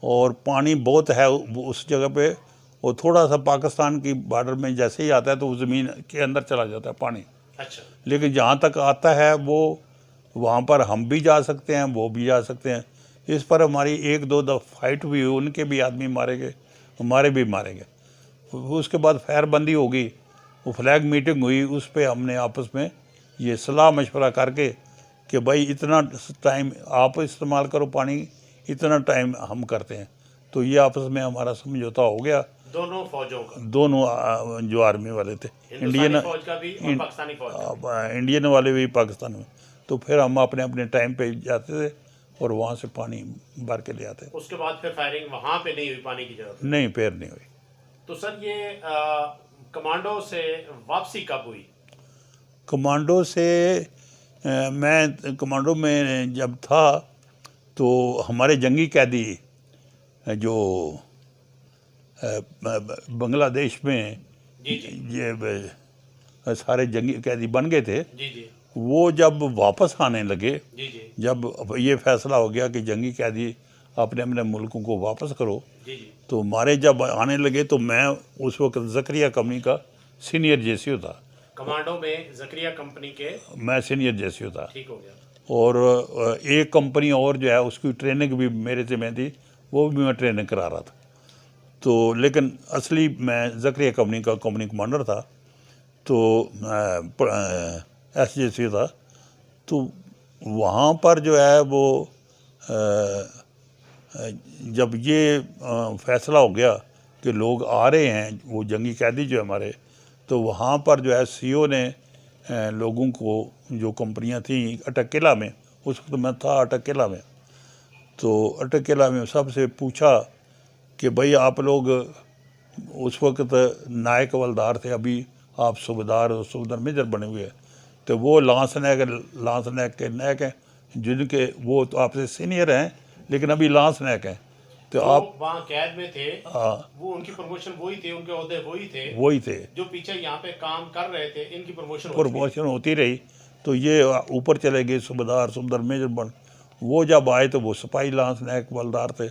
और पानी बहुत है उस जगह पे। वो थोड़ा सा पाकिस्तान की बॉर्डर में जैसे ही आता है तो वो ज़मीन के अंदर चला जाता है पानी। अच्छा। लेकिन जहाँ तक आता है वो वहाँ पर हम भी जा सकते हैं, वो भी जा सकते हैं। इस पर हमारी 1-2 दफ़ा फाइट हुई, उनके भी आदमी मारे गए, हमारे भी मारे गए। उसके बाद फायरबंदी होगी, वो फ्लैग मीटिंग हुई, उस पर हमने आपस में ये सलाह मशवरा करके कि भाई इतना टाइम आप इस्तेमाल करो पानी, इतना टाइम हम करते हैं। तो ये आपस में हमारा समझौता हो गया दोनों फौजों का, दोनों जो आर्मी वाले थे, इंडियन फौज का भी और पाकिस्तानी फौज का, इंडियन वाले भी पाकिस्तान में। तो फिर हम अपने अपने टाइम पे जाते थे और वहाँ से पानी भर के ले आते। उसके बाद फिर फायरिंग वहाँ पे नहीं हुई पानी की जगह? नहीं, फिर नहीं हुई। तो सर ये कमांडो से वापसी कब हुई? कमांडो से मैं कमांडो में जब था तो हमारे जंगी कैदी जो बांग्लादेश में ये सारे जंगी कैदी बन गए थे, वो जब वापस आने लगे, जब ये फैसला हो गया कि जंगी कैदी अपने अपने मुल्कों को वापस करो, तो हमारे जब आने लगे तो मैं उस वक्त ज़करिया कंपनी का सीनियर JCO था। कमांडो में ज़करिया कंपनी के मैं सीनियर JCO था। ठीक हो गया। और एक कंपनी और जो है उसकी ट्रेनिंग भी मेरे से मैं थी, वो भी मैं ट्रेनिंग करा रहा था। तो लेकिन असली मैं ज़करिया कंपनी का कंपनी कमांडर था, तो SJCO था। तो वहाँ पर जो है वो जब ये फैसला हो गया कि लोग आ रहे हैं वो जंगी कैदी जो हमारे, तो वहाँ पर जो है CO ने लोगों को, जो कंपनियाँ थी अटक किला में, उस वक्त मैं था अटक किला में, तो अटक किला में सबसे पूछा कि भाई आप लोग उस वक्त नायक हवलदार थे, अभी आप सूबेदार और सूबेदार मेजर बने हुए हैं, तो वो लांस नायक के नायक हैं, जिनके वो तो आपसे सीनियर हैं लेकिन अभी लांस नायक हैं। तो जो आप वहाँ कैद में थे, हाँ वो उनकी प्रमोशन वही थे, उनके ओहदे वही वही थे, जो पीछे यहाँ पे काम कर रहे थे, इनकी प्रमोशन हो चुकी है। प्रमोशन होती रही। तो ये ऊपर चले गए, सूबेदार मेजर बन। वो जब आए तो वो सिपाही लांस नायक हवलदार थे।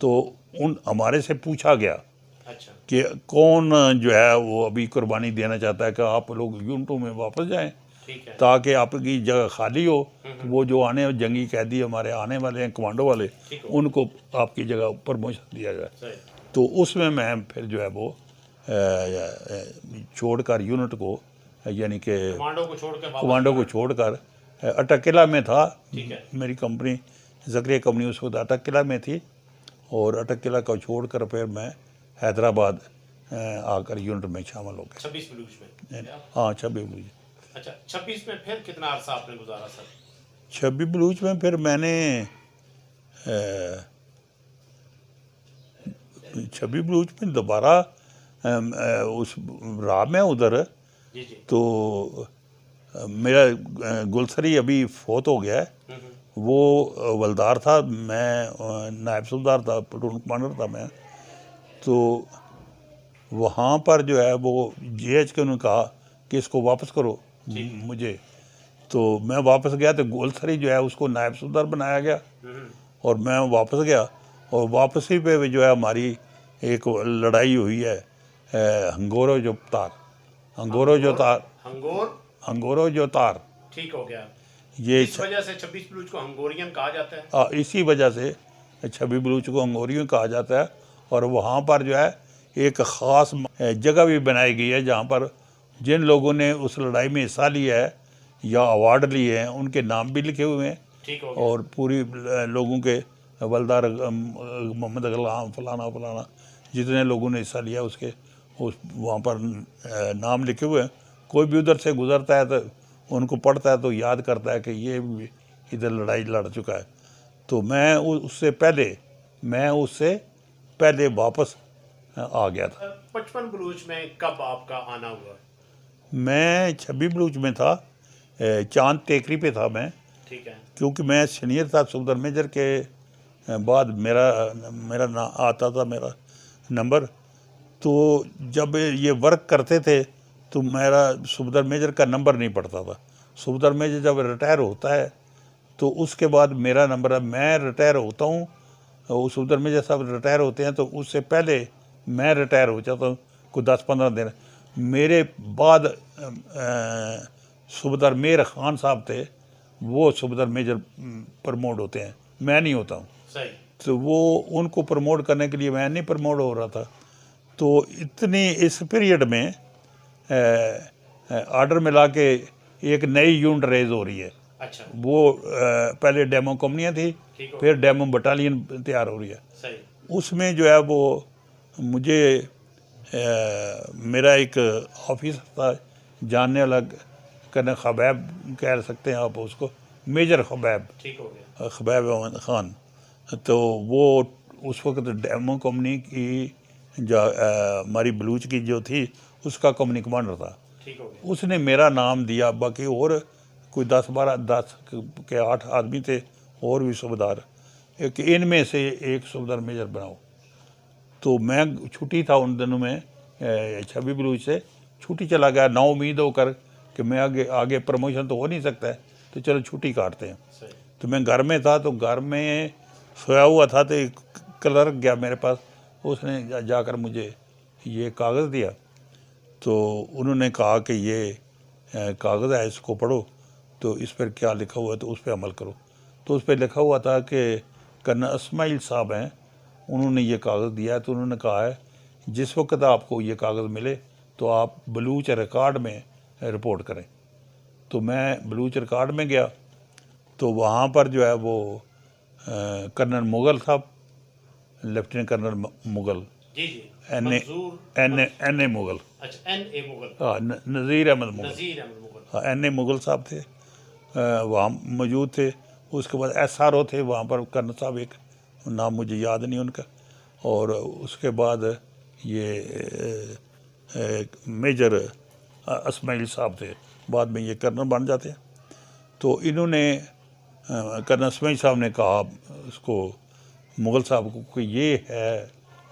तो उन हमारे से पूछा गया अच्छा, कि कौन जो है वो अभी कुर्बानी देना चाहता है कि आप लोग यूनिटों में वापस जाएं ठीक है। ताकि आपकी जगह खाली हो। वो जो आने जंगी कैदी हमारे आने वाले हैं, कमांडो वाले, ठीक हो। उनको आपकी जगह प्रमोशन दिया जाए। सही। तो उसमें मैं फिर जो है वो छोड़कर यूनिट को, यानी कि कमांडो को छोड़ के वापस कमांडो को छोड़कर अटक किला में था। ठीक है। मेरी कंपनी ज़करिया कंपनी उस वक्त अटक किला में थी, और अटक किला को छोड़कर फिर मैं हैदराबाद आकर यूनिट में शामिल हो गया। 26 बलूच में। हाँ 26 बलूच। अच्छा, 26 में फिर कितना अरसा आपने गुजारा सर? 26 बलूच में फिर मैंने 26 बलूच में दोबारा उस रहा मैं उधर। जी जी। तो मेरा गुलसरी अभी फोत हो गया है, वो हवलदार था, मैं नायब सूबेदार था, प्लटून कमांडर था मैं। तो वहाँ पर जो है वो GH के उन्होंने कहा कि इसको वापस करो मुझे। तो मैं वापस गया तो गुलसरी जो है उसको नायब सूबेदार बनाया गया, और मैं वापस गया। और वापसी पे जो है हमारी एक लड़ाई हुई है हंगोरो जो तार, हंगोरो जो तार। ठीक हो गया। ये इस वजह से 26 बलूच को हंगोरियन कहा जाता है। इसी वजह से 26 बलूच को हंगोरियन कहा जाता है। और वहाँ पर जो है एक ख़ास जगह भी बनाई गई है जहाँ पर जिन लोगों ने उस लड़ाई में हिस्सा लिया है या अवार्ड लिए हैं उनके नाम भी लिखे हुए हैं। ठीक हो गया। और पूरी लोगों के हवलदार मोहम्मद गुलाम फलाना जितने लोगों ने हिस्सा लिया उसके उस वहाँ पर नाम लिखे हुए हैं। कोई भी उधर से गुजरता है तो उनको पढ़ता है तो याद करता है कि ये भी इधर लड़ाई लड़ चुका है। तो मैं उससे पहले वापस आ गया था। 55 बलूच में कब आपका आना हुआ? मैं 26 बलूच में था, चांद टेकरी पे था मैं, ठीक है। क्योंकि मैं सीनियर था। सूबेदार मेजर के बाद मेरा ना आता था मेरा नंबर। तो जब ये वर्क करते थे तो मेरा सूबेदार मेजर का नंबर नहीं पड़ता था। सूबेदार मेजर जब रिटायर होता है तो उसके बाद मेरा नंबर है। मैं रिटायर होता हूँ, सूबेदार मेजर साहब रिटायर होते हैं तो उससे पहले मैं रिटायर हो जाता हूँ, कोई 10-15 दिन। मेरे बाद सूबेदार मेहर खान साहब थे, वो सूबेदार मेजर प्रमोट होते हैं, मैं नहीं होता हूँ। सही। तो वो उनको प्रमोट करने के लिए मैं नहीं प्रमोट हो रहा था। तो इतनी इस पीरियड में आर्डर मिला के एक नई यूनिट रेज हो रही है। अच्छा। वो पहले डेमो कंपनियाँ थी, ठीक हो। फिर डेमो बटालियन तैयार हो रही है। सही। उसमें जो है वो मुझे मेरा एक ऑफिसर था जानने वाला, कर्नल खबैब कह सकते हैं आप उसको, मेजर खबैब, ठीक हो गया। खबैब अहमद खान। तो वो उस वक्त डेमो कंपनी की जो हमारी बलूच की जो थी उसका कंपनी कमांडर था। ठीक हो गया। उसने मेरा नाम दिया, बाकी और कोई 10 के 8 आदमी थे और भी सूबेदार, कि इनमें से एक सूबेदार मेजर बनाओ। तो मैं छुट्टी था उन दिनों में 26 बलूच से छुट्टी चला गया, ना उम्मीद होकर कि मैं आगे प्रमोशन तो हो नहीं सकता है, तो चलो छुट्टी काटते हैं। सही। तो मैं घर में था, तो घर में सोया हुआ था तो एक क्लर्क गया मेरे पास, उसने जाकर मुझे ये कागज़ दिया। तो उन्होंने कहा कि ये कागज़ है, इसको पढ़ो, तो इस पर क्या लिखा हुआ है तो उस पर अमल करो। तो उस पर लिखा हुआ था कि कर्नल इस्माइल साहब हैं, उन्होंने ये कागज़ दिया है। तो उन्होंने कहा है जिस वक्त आपको ये कागज़ मिले तो आप बलूच रिकॉर्ड में रिपोर्ट करें। तो मैं बलूच रिकॉर्ड में गया, तो वहाँ पर जो है वो कर्नल मुग़ल साहब, लेफ्टिनेंट कर्नल मुग़ल, जी जी। एन ए मुग़ल, अच्छा, NA मुग़ल, हाँ, नज़ीर अहमद मुग़ल, नज़ीर अहमद मुग़ल, हाँ, NA मुग़ल साहब थे, वहाँ मौजूद थे। उसके बाद SRO थे वहाँ पर, कर्नल साहब, एक नाम मुझे याद नहीं उनका। और उसके बाद ये मेजर इस्माइल साहब थे, बाद में ये कर्नल बन जाते हैं। तो इन्होंने कर्नल इस्माइल साहब ने कहा उसको, मुग़ल साहब को, कि ये है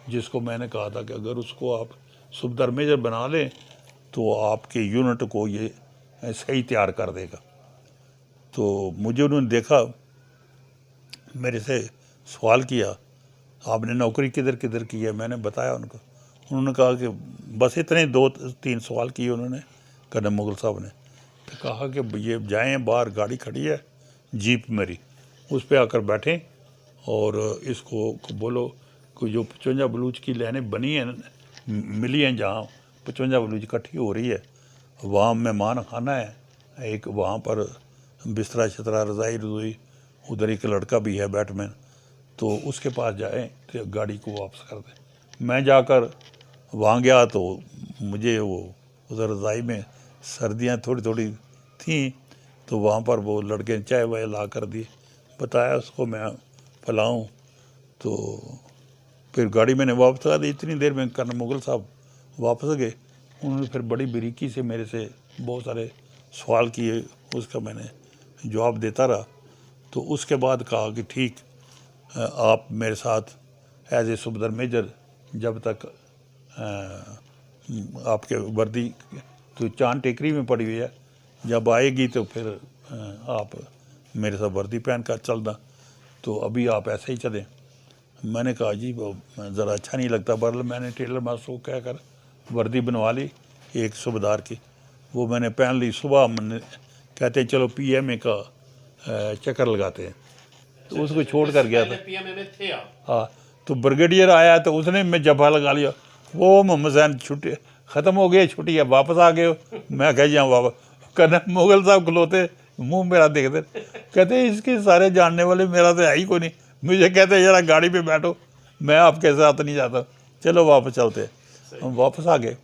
जिसको मैंने कहा था कि अगर उसको आप सूबेदार मेजर बना लें तो आपके यूनिट को ये सही तैयार कर देगा। तो मुझे उन्होंने देखा, मेरे से सवाल किया, आपने नौकरी किधर किधर की है? मैंने बताया उनको। उन्होंने कहा कि बस इतने 2-3 सवाल किए उन्होंने, कर्नल मुग़ल साहब ने। तो कहा कि ये जाएं, बाहर गाड़ी खड़ी है जीप मेरी, उस पर आकर बैठें और इसको बोलो कि जो 55 बलूच की लाइनें बनी हैं, मिली हैं, जहाँ 55 बलूच इकट्ठी हो रही है, वहाँ मेहमान खाना है, एक वहाँ पर बिस्तरा शतरा रज़ाई रज़ोई, उधर एक लड़का भी है बैटमैन, तो उसके पास जाएं तो गाड़ी को वापस कर दें। मैं जाकर वहाँ गया तो मुझे वो उधर रज़ाई में सर्दियाँ थोड़ी थोड़ी थीं, तो वहाँ पर वो लड़के ने चाय वाय ला कर दी, बताया उसको मैं पिलाऊं, तो फिर गाड़ी मैंने वापस लगा दी। इतनी देर में कर्नल मुग़ल साहब वापस गए। उन्होंने फिर बड़ी बारीकी से मेरे से बहुत सारे सवाल किए, उसका मैंने जवाब देता रहा। तो उसके बाद कहा कि ठीक, आप मेरे साथ एज ए सूबेदार मेजर जब तक आपके वर्दी तो चांद टेकरी में पड़ी हुई है, जब आएगी तो फिर आप मेरे साथ वर्दी पहन कर चलना, तो अभी आप ऐसे ही चलें। मैंने कहा जी वो ज़रा अच्छा नहीं लगता। बहरहाल मैंने टेलर मास्टर को कहकर वर्दी बनवा ली एक सूबेदार की, वो मैंने पहन ली। सुबह मैंने कहते हैं चलो PMA का चक्कर लगाते हैं, तो उसको छोड़ कर गया था। PMA में थे आप? हाँ, तो ब्रिगेडियर आया तो उसने मैं जब्बा लगा लिया, वो मोहम्मद हुसैन छुट्टी ख़त्म हो गई, छुट्टी है, वापस आ गए हो। मैं कह जाऊँ वापस। कर्नल मुग़ल साहब खलोते मुंह मेरा देखते, कहते इसके सारे जानने वाले मेरा तो है ही कोई नहीं। मुझे कहते जरा गाड़ी पे बैठो, मैं आपके साथ नहीं जाता, चलो वापस चलते। हम वापस आ गए।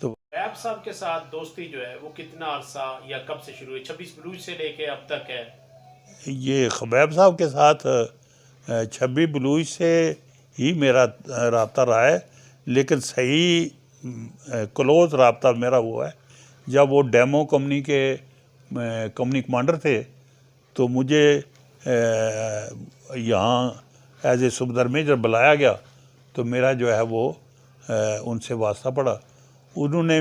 तो खबैब साहब के साथ दोस्ती जो है वो कितना अरसा या कब से शुरू हुई? 26 बलूच से लेके अब तक है? ये खबैब साहब के साथ 26 बलूच से ही मेरा रब्ता रहा है, लेकिन सही क्लोज रब्ता मेरा हुआ है जब वो डेमो कंपनी के कंपनी कमांडर थे। तो मुझे यहाँ एज ए सूबेदार मेजर बुलाया गया, तो मेरा जो है वो उनसे वास्ता पड़ा। उन्होंने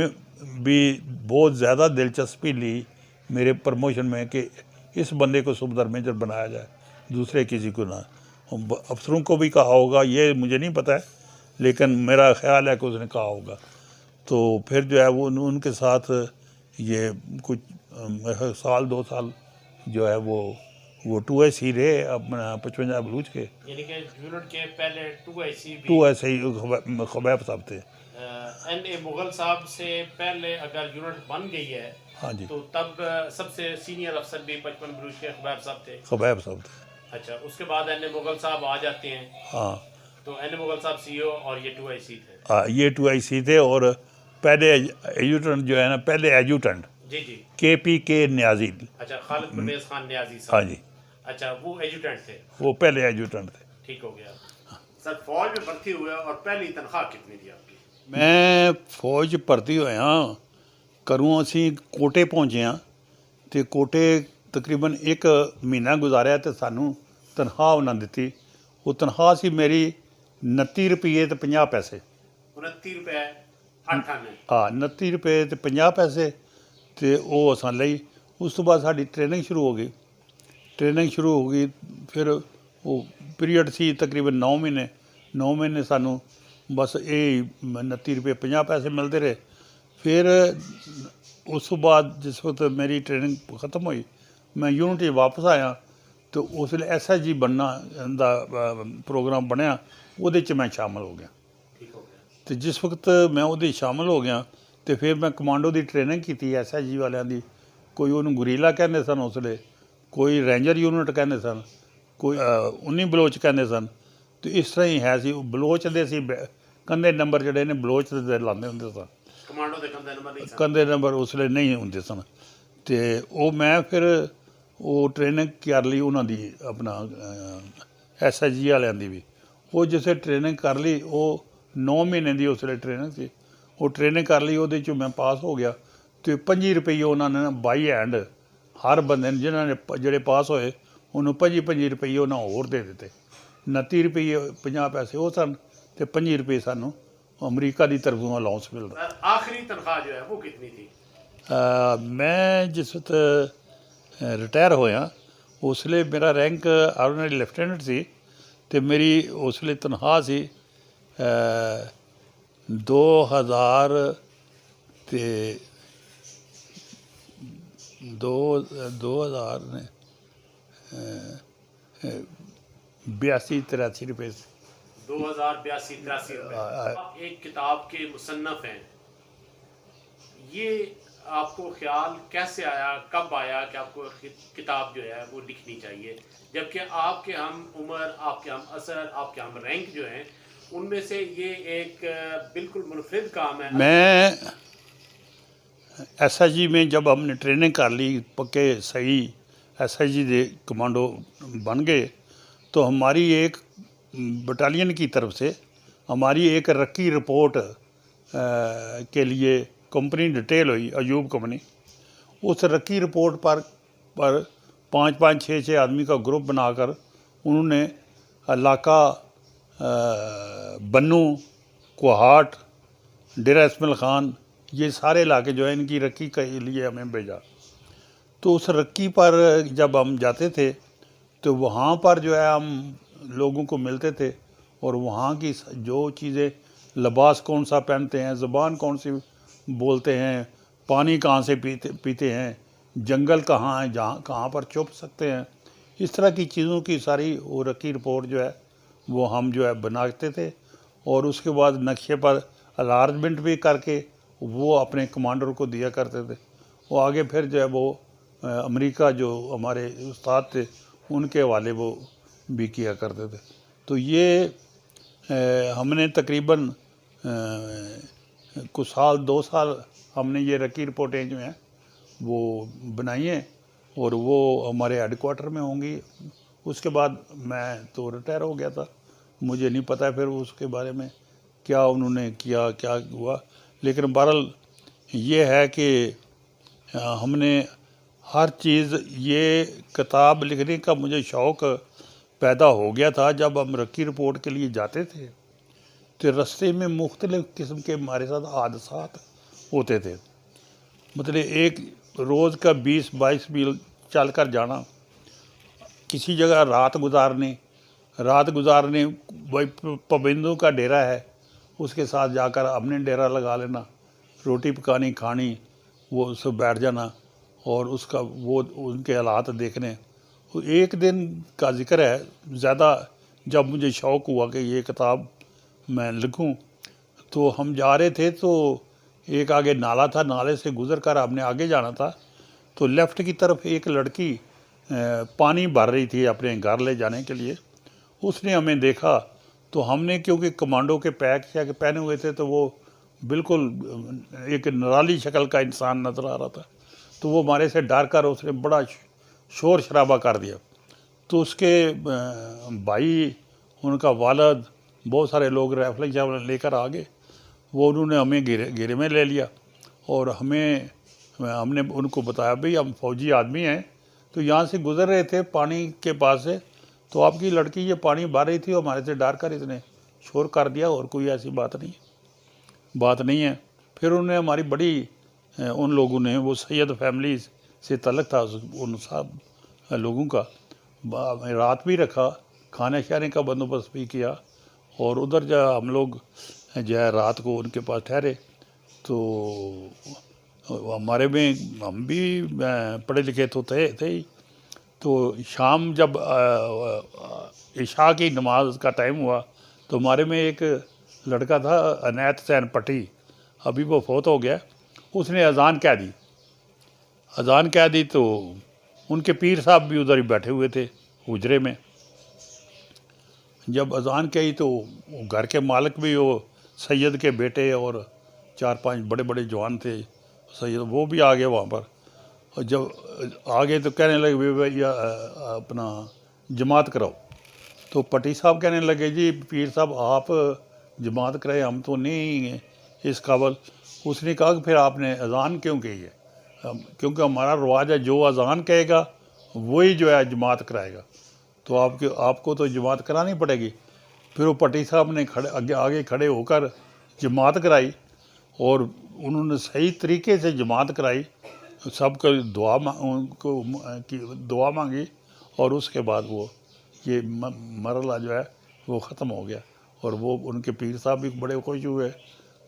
भी बहुत ज़्यादा दिलचस्पी ली मेरे प्रमोशन में कि इस बंदे को सूबेदार मेजर बनाया जाए, दूसरे किसी को ना। अफसरों को भी कहा होगा, ये मुझे नहीं पता है, लेकिन मेरा ख्याल है कि उसने कहा होगा। तो फिर जो है वो उनके साथ ये कुछ साल 2 साल जो है वो 2S ही रहे अपना 55 बलूच के। यानी कि यूनिट के पहले 2SC भी 2S ही खबैब साहब थे। NA मुग़ल साहब से पहले अगर यूनिट बन गई है, हाँ जी, तो तब सबसे सीनियर अफसर भी 55 बलूच के खबैब साहब थे। खबैब साहब थे। अच्छा, उसके बाद NA मुग़ल साहब आ जाते हैं। हाँ, तो NA मुग़ल साहब CO और ये 2SC थे। हाँ, ये 2IC थे। और पहले एजुटेंट जो है ना, पहले एजुटेंट जी जी। KPK न्याजी। अच्छा, खालिद परवेज़ खान न्याजी साहब। हाँ जी, अच्छा, वो एजुटेंट थे। वो पहले एजुटेंट थे। ठीक हो गया सर। फौज में भर्ती हुए और पहली तनख्वाह कितनी थी आपकी? मैं फौज भर्ती होया घरों असी कोटे पहुँचे हाँ, तो कोटे तकरीबन 1 महीना गुजारिया, तो सानू तनख्वाह उन्होंने दिती। वो तनख्वाह सी मेरी 29 रुपये ते 50 पैसे। 29 रुपए 8 आने। हाँ, 29 रुपये ते 50 पैसे। तो वो असां लई। उस तो बाद साडी ट्रेनिंग शुरू हो गई। ट्रेनिंग शुरू हो गई, फिर वो पीरीयड सी तकरीबन 9 महीने। 9 महीने सानू बस ये 29 रुपये 50 पैसे मिलते रहे। फिर उस तो बाद जिस वक्त मेरी ट्रेनिंग ख़त्म हुई, मैं यूनिट वापस आया, तो उसले SSG बनना दा प्रोग्राम बनया, उहदे च मैं शामिल हो गया। ठीक हो गया। तो जिस वक्त मैं उहदे शामिल हो गया, तो फिर मैं कमांडो की ट्रेनिंग की SSG वालियां दी। कोई उन्होंने गुरीला कहते सन उसले, कोई रेंजर यूनिट कहते सन, कोई 19 बलोच कहते सन। तो इस तरह ही है सी। बलोच दे सी कंधे नंबर जड़े ने बलोच दे लाते होंगे सन, कमांडो दे कंधे नंबर नहीं सन। कंधे नंबर उसले नहीं होंगे सन। तो वो मैं फिर वो ट्रेनिंग कर ली उन्होंने अपना SSG वालियां दी भी। ਉਹ ਜਿਸੇ ਟ੍ਰੇਨਿੰਗ ਕਰ ਲਈ, ਉਹ 9 ਮਹੀਨੇ ਦੀ ਉਸ ਵੇਲੇ ਟ੍ਰੇਨਿੰਗ ਸੀ, ਉਹ ਟ੍ਰੇਨਿੰਗ ਕਰ ਲਈ, ਉਹਦੇ 'ਚੋਂ ਮੈਂ ਪਾਸ ਹੋ ਗਿਆ। ਅਤੇ 25 ਰੁਪਈਏ ਉਹਨਾਂ ਨੇ ਬਾਈ ਹੈਂਡ ਹਰ ਬੰਦੇ ਨੂੰ, ਜਿਨ੍ਹਾਂ ਨੇ ਜਿਹੜੇ ਪਾਸ ਹੋਏ ਉਹਨੂੰ 25 ਰੁਪਈਏ ਉਹਨਾਂ ਹੋਰ ਦੇ ਦਿੱਤੇ। 29 ਰੁਪਈਏ 50 ਪੈਸੇ ਉਹ ਸਨ ਅਤੇ 25 ਰੁਪਏ ਸਾਨੂੰ ਅਮਰੀਕਾ ਦੀ ਤਰਫੋਂ ਅਲਾउंस ਮਿਲਦਾ। आखिरी तनख्वाह जो है वो कितनी थी? ਮੈਂ ਜਿਸ ਵਕਤ ਰਿਟਾਇਰ ਹੋਇਆ ਉਸ ਵੇਲੇ ਮੇਰਾ ਰੈਂਕ ਆਰਡੀਨਰੀ ਲੈਫਟੀਨੈਂਟ ਸੀ ਅਤੇ ਮੇਰੀ ਉਸ ਵੇਲੇ ਤਨਖਾਹ ਸੀ 2000 ਅਤੇ 2000 ਨੇ 82-83 रुपये से 2082-83 रुपये। आप एक किताब के मुसन्नफ़ हैं, ये आपको ख्याल कैसे आया, कब आया कि आपको किताब जो है वो लिखनी चाहिए, जबकि आपके हम उम्र, आपके हम असर, आपके हम रैंक जो हैं उनमें से ये एक बिल्कुल मुनफरिद काम है। मैं SIG में जब हमने ट्रेनिंग कर ली, पक्के सही SIG दे कमांडो बन गए, तो हमारी एक बटालियन की तरफ से हमारी एक रक्की रिपोर्ट के लिए कंपनी डिटेल हुई, अयूब कंपनी। उस रक्की रिपोर्ट पर 5-5, 6-6 आदमी का ग्रुप बनाकर उन्होंने इलाका बन्नू, कोहाट, डेरा इस्माइल ख़ान, ये सारे इलाके जो है इनकी रक्की के लिए हमें भेजा। तो उस रक्की पर जब हम जाते थे तो वहाँ पर जो है हम लोगों को मिलते थे और वहाँ की जो चीज़ें, लिबास कौन सा पहनते हैं, ज़ुबान कौन सी बोलते हैं, पानी कहाँ से पीते हैं, जंगल कहाँ है, कहाँ पर छुप सकते हैं, इस तरह की चीज़ों की सारी वो रक्की रिपोर्ट जो है वो हम जो है बनाते थे। और उसके बाद नक्शे पर अलार्जमेंट भी करके वो अपने कमांडर को दिया करते थे। वो आगे फिर जो है वो अमेरिका जो हमारे उस्ताद थे उनके हवाले वो भी किया करते थे। तो ये हमने तकरीबन कुछ साल, 2 साल हमने ये रक्की रिपोर्टें जो हैं वो बनाई हैं और वो हमारे हेडक्वार्टर में होंगी। उसके बाद मैं तो रिटायर हो गया था, मुझे नहीं पता फिर उसके बारे में क्या उन्होंने किया, क्या हुआ। लेकिन बहरहाल ये है कि हमने हर चीज़, ये किताब लिखने का मुझे शौक़ पैदा हो गया था जब हम रक्की रिपोर्ट के लिए जाते थे तो रास्ते में मुख्तलिफ़ किस्म के हमारे साथ हादसात होते थे। मतलब एक रोज़ का 20-22 मील चल कर जाना, किसी जगह रात गुजारने भाई पाबंदों का डेरा है उसके साथ जाकर हमने डेरा लगा लेना, रोटी पकानी खानी, वो उससे बैठ जाना और उसका वो उनके हालात देखने। एक दिन का ज़िक्र है, ज़्यादा जब मुझे शौक़ हुआ कि ये किताब मैं लिखूं, तो हम जा रहे थे तो एक आगे नाला था, नाले से गुज़र कर हमने आगे जाना था तो लेफ़्ट की तरफ एक लड़की पानी भर रही थी अपने घर ले जाने के लिए। उसने हमें देखा तो हमने, क्योंकि कमांडो के पैक पहने हुए थे तो वो बिल्कुल एक निराली शक्ल का इंसान नज़र आ रहा था, तो वो हमारे से डर कर उसने बड़ा शोर शराबा कर दिया। तो उसके भाई, उनका वालद, बहुत सारे लोग राइफल लेकर आ गए। वो उन्होंने हमें घेरे में ले लिया और हमने उनको बताया भाई हम फ़ौजी आदमी हैं, तो यहाँ से गुज़र रहे थे पानी के पास से, तो आपकी लड़की ये पानी भर रही थी और हमारे से डर कर इसने शोर कर दिया और कोई ऐसी बात नहीं है। फिर उन्होंने हमारी बड़ी, उन लोगों ने, वो सैयद फैमिली से तल्लक था उन सब लोगों का, रात भी रखा, खाने शाने का बंदोबस्त भी किया और उधर जो हम लोग जो है रात को उनके पास ठहरे। तो हमारे में हम भी पढ़े लिखे तो थे ही। तो शाम जब इशा की नमाज का टाइम हुआ तो हमारे में एक लड़का था अनैत सैन पट्टी, अभी वो फौत हो गया, उसने अज़ान कह दी तो उनके पीर साहब भी उधर ही बैठे हुए थे हुजरे में। जब अज़ान कही तो घर के मालिक भी, वो सैयद के बेटे और 4-5 बड़े बड़े जवान थे सैयद, वो भी आ गए वहाँ पर। और जब आ गए तो कहने लगे भैया अपना जमात कराओ। तो पट्टी साहब कहने लगे जी पीर साहब आप जमात कराए, हम तो नहीं हैं इस काबल। उसने कहा कि फिर आपने अज़ान क्यों कही है? क्योंकि हमारा रवाज है जो अज़ान कहेगा वही जो है जमात कराएगा, तो आपको तो जमात करानी पड़ेगी। फिर वो पट्टी साहब ने आगे खड़े होकर जमात कराई और उन्होंने सही तरीके से जमात कराई, सबको दुआ मांगी और उसके बाद वो ये मरला जो है वो ख़त्म हो गया। और वो उनके पीर साहब भी बड़े खुश हुए,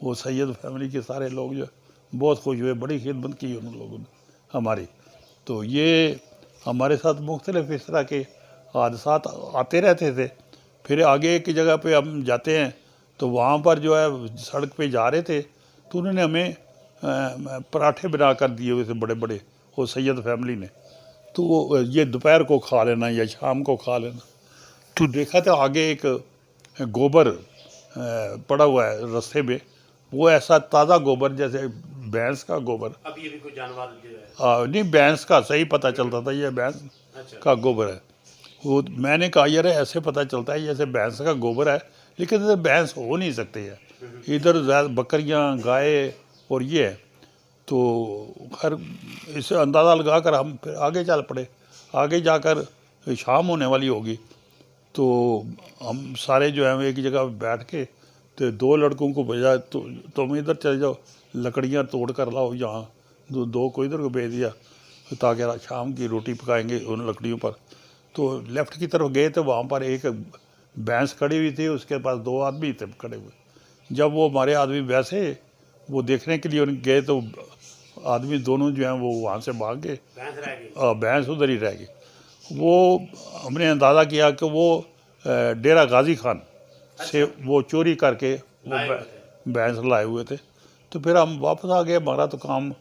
वो सैयद फैमिली के सारे लोग जो बहुत खुश हुए, बड़ी खिदमत की उन लोगों ने हमारी। तो ये हमारे साथ मुख्तलिफ इस तरह के हादसात आते रहते थे। फिर आगे एक जगह पे हम जाते हैं तो वहाँ पर जो है सड़क पे जा रहे थे तो उन्होंने हमें पराठे बना कर दिए हुए थे बड़े बड़े, वो सैयद फैमिली ने। तो वो ये दोपहर को खा लेना या शाम को खा लेना। तो देखा था आगे एक गोबर पड़ा हुआ है रास्ते में, वो ऐसा ताज़ा गोबर जैसे भैंस का गोबर, अब ये भी कोई जानवर जो है नहीं भैंस का सही पता चलता था ये भैंस अच्छा का गोबर है। वो मैंने कहा यार ऐसे पता चलता है जैसे भैंस का गोबर है, लेकिन इधर भैंस हो नहीं सकती है, इधर ज़्यादा बकरियां गाय और ये है। तो खैर इसे अंदाज़ा लगा कर हम फिर आगे चल पड़े। आगे जाकर शाम होने वाली होगी तो हम सारे जो है एक जगह बैठ के तो दो लड़कों को भेजा, तो तुम इधर चले जाओ लकड़ियाँ तोड़ कर लाओ यहाँ, दो को इधर को भेज दिया ताकि शाम की रोटी पकाएंगे उन लकड़ियों पर। तो लेफ़्ट की तरफ गए तो वहाँ पर एक भैंस खड़ी हुई थी, उसके पास दो आदमी थे खड़े हुए। जब वो हमारे आदमी वैसे वो देखने के लिए उन गए तो आदमी दोनों जो हैं वो वहाँ से भाग गए, भैंस रह गई। भैंस उधर ही रह गई। वो हमने अंदाज़ा किया कि वो डेरा गाजी खान से वो चोरी करके वो लाए हुए थे। भैंस लाए हुए थे। तो फिर हम वापस आ गए, हमारा तो काम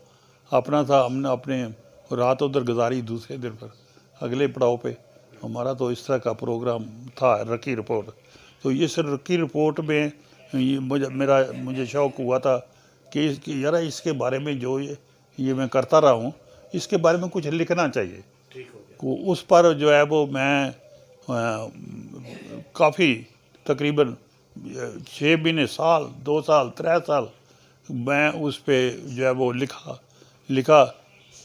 अपना था, हमने अपने रात उधर गुजारी। दूसरे दिन पर अगले पड़ाव पे हमारा तो इस तरह का प्रोग्राम था रकी रिपोर्ट। तो इस रकी रिपोर्ट में मुझे शौक़ हुआ था कि यार इसके बारे में जो ये मैं करता रहा हूँ इसके बारे में कुछ लिखना चाहिए। ठीक हो गया। को उस पर जो है वो मैं काफ़ी तकरीबन 6 महीने, साल, 2 साल, 3 साल मैं उस पे जो है वो लिखा।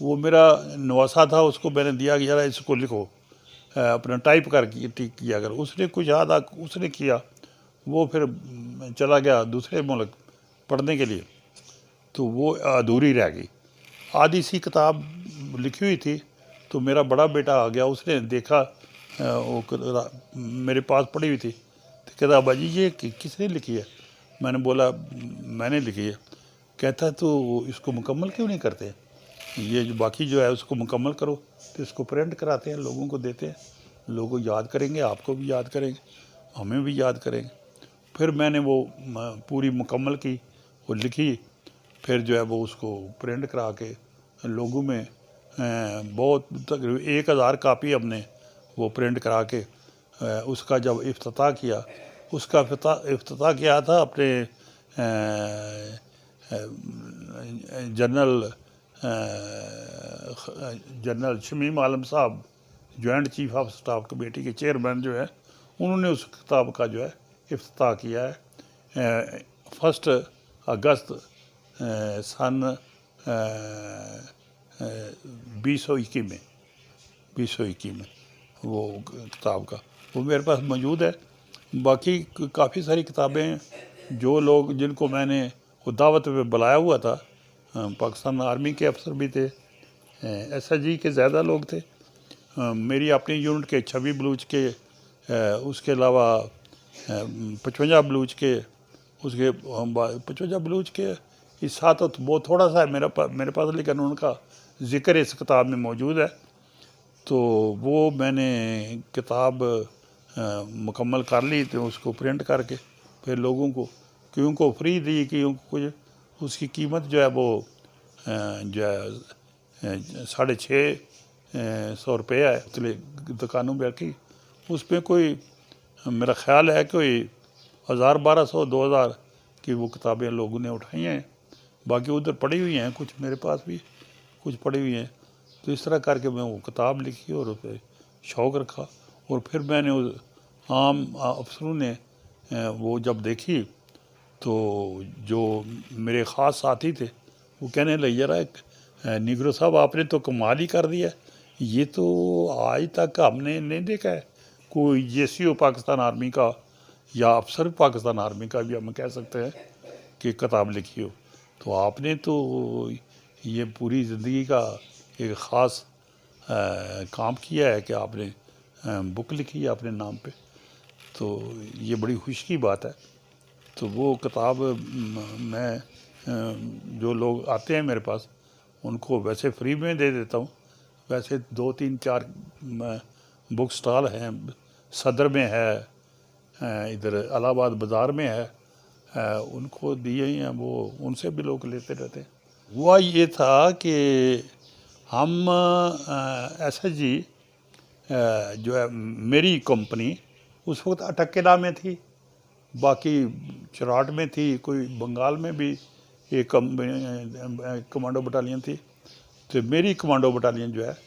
वो मेरा नवासा था, उसको मैंने दिया कि यार इसको लिखो, अपना टाइप कर किया अगर उसने कुछ आधा उसने किया, वो फिर चला गया दूसरे मुल्क पढ़ने के लिए, तो वो अधूरी रह गई। आधी सी किताब लिखी हुई थी तो मेरा बड़ा बेटा आ गया, उसने देखा वो मेरे पास पड़ी हुई थी तो कहता अब्बा जी ये किसने लिखी है? मैंने बोला मैंने लिखी है। कहता तो इसको मुकम्मल क्यों नहीं करते? ये जो बाकी जो है उसको मुकम्मल करो। तो इसको प्रिंट कराते हैं, लोगों को देते हैं, लोग याद करेंगे, आपको भी याद करेंगे, हमें भी याद करेंगे। फिर मैंने वो पूरी मुकम्मल की, वो लिखी, फिर जो है वो उसको प्रिंट करा के लोगों में बहुत तकरीबन 1000 कापी हमने वो प्रिंट करा के उसका जब इफ्तिताह किया, उसका इफ्तिताह किया था अपने जनरल शमीम आलम साहब, joint chief of staff committee के चेयरमैन जो है, उन्होंने उस किताब का जो है इफ्तिताह किया है 1 अगस्त सन 2021 में वो किताब का वो मेरे पास मौजूद है। बाकी काफ़ी सारी किताबें जो लोग जिनको मैंने वो दावत पे बुलाया हुआ था, पाकिस्तान आर्मी के अफसर भी थे, SIG के ज़्यादा लोग थे, मेरी अपनी यूनिट के 26 बलूच के, उसके अलावा 55 बलूच के, उसके 55 बलूच के इस साथ तो बहुत थोड़ा सा है मेरे पास, लेकिन उनका ज़िक्र इस किताब में मौजूद है। तो वो मैंने किताब मुकम्मल कर ली, तो उसको प्रिंट करके फिर लोगों को क्योंकि फ्री दी, क्योंकि कुछ उसकी कीमत जो है वो जो है 650 रुपये है, इसलिए दुकानों में रखी। उसमें कोई मेरा ख़्याल है कोई 1000, 1200, 2000 की वो किताबें लोगों ने उठाई हैं। बाकी उधर पड़ी हुई हैं, कुछ मेरे पास भी कुछ पड़ी हुई हैं। तो इस तरह करके मैं वो किताब लिखी और उस पर शौक़ रखा। और फिर मैंने आम अफसरों ने वो जब देखी तो जो मेरे ख़ास साथी थे वो कहने लगे यार निगरो साहब आपने तो कमाल ही कर दिया, ये तो आज तक हमने नहीं देखा है कोई JCO पाकिस्तान आर्मी का या अफसर पाकिस्तान आर्मी का भी हम कह सकते हैं कि किताब लिखी हो, तो आपने तो ये पूरी ज़िंदगी का एक ख़ास काम किया है कि आपने बुक लिखी है अपने नाम पे, तो ये बड़ी खुशी की बात है। तो वो किताब मैं जो लोग आते हैं मेरे पास उनको वैसे फ्री में दे देता हूँ। वैसे 2 3 4 बुक स्टॉल हैं, सदर में है, इधर इलाहाबाद बाज़ार में है, उनको दिए ही हैं, वो उनसे भी लोग लेते रहते हैं। हुआ ये था कि हम SSG जो है मेरी कंपनी उस वक्त अटकेला में थी, बाकी चराट में थी, कोई बंगाल में भी एक कमांडो बटालियन थी, तो मेरी कमांडो बटालियन जो है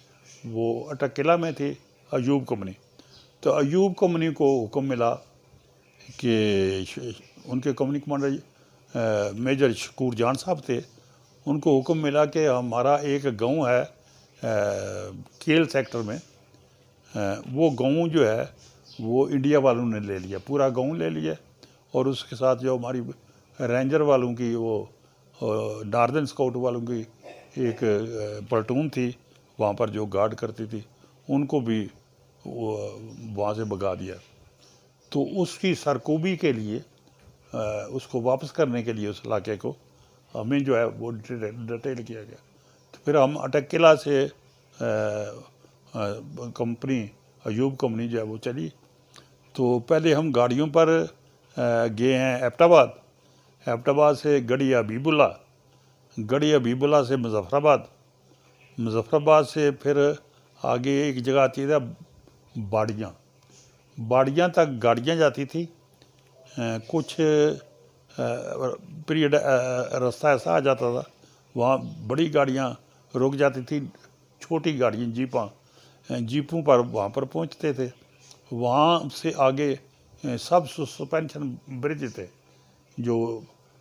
वो अटकेला में थी, अयूब कंपनी। तो अयूब कंपनी को हुक्म मिला कि उनके कंपनी कमांडर मेजर शकूर जान साहब थे, उनको हुक्म मिला कि हमारा एक गांव है केल सेक्टर में, वो गांव जो है वो इंडिया वालों ने ले लिया, पूरा गांव ले लिया, और उसके साथ जो हमारी रेंजर वालों की वो नॉर्दर्न स्काउट वालों की एक प्लाटून थी वहाँ पर जो गार्ड करती थी, उनको भी वहाँ से भगा दिया। तो उसकी सरकोबी के लिए उसको वापस करने के लिए उस इलाके को हमें जो है वो डिटेल किया गया। तो फिर हम अटकेला से कंपनी अयूब कंपनी जो है वो चली। तो पहले हम गाड़ियों पर गए हैं एबटाबाद, एबटाबाद से गढ़ी हबीबुल्ला, गढ़ी हबीबुल्ला से मुजफ्फराबाद, मुजफ्फराबाद से फिर आगे एक जगह आती है बाड़ियाँ, बाड़ियाँ तक गाड़ियाँ जाती थी। कुछ पीरियड रास्ता ऐसा आ जाता था वहाँ बड़ी गाड़ियाँ रुक जाती थी, छोटी गाड़ियाँ जीपों पर वहाँ पर पहुँचते थे। वहाँ से आगे सब सस्पेंशन ब्रिज थे जो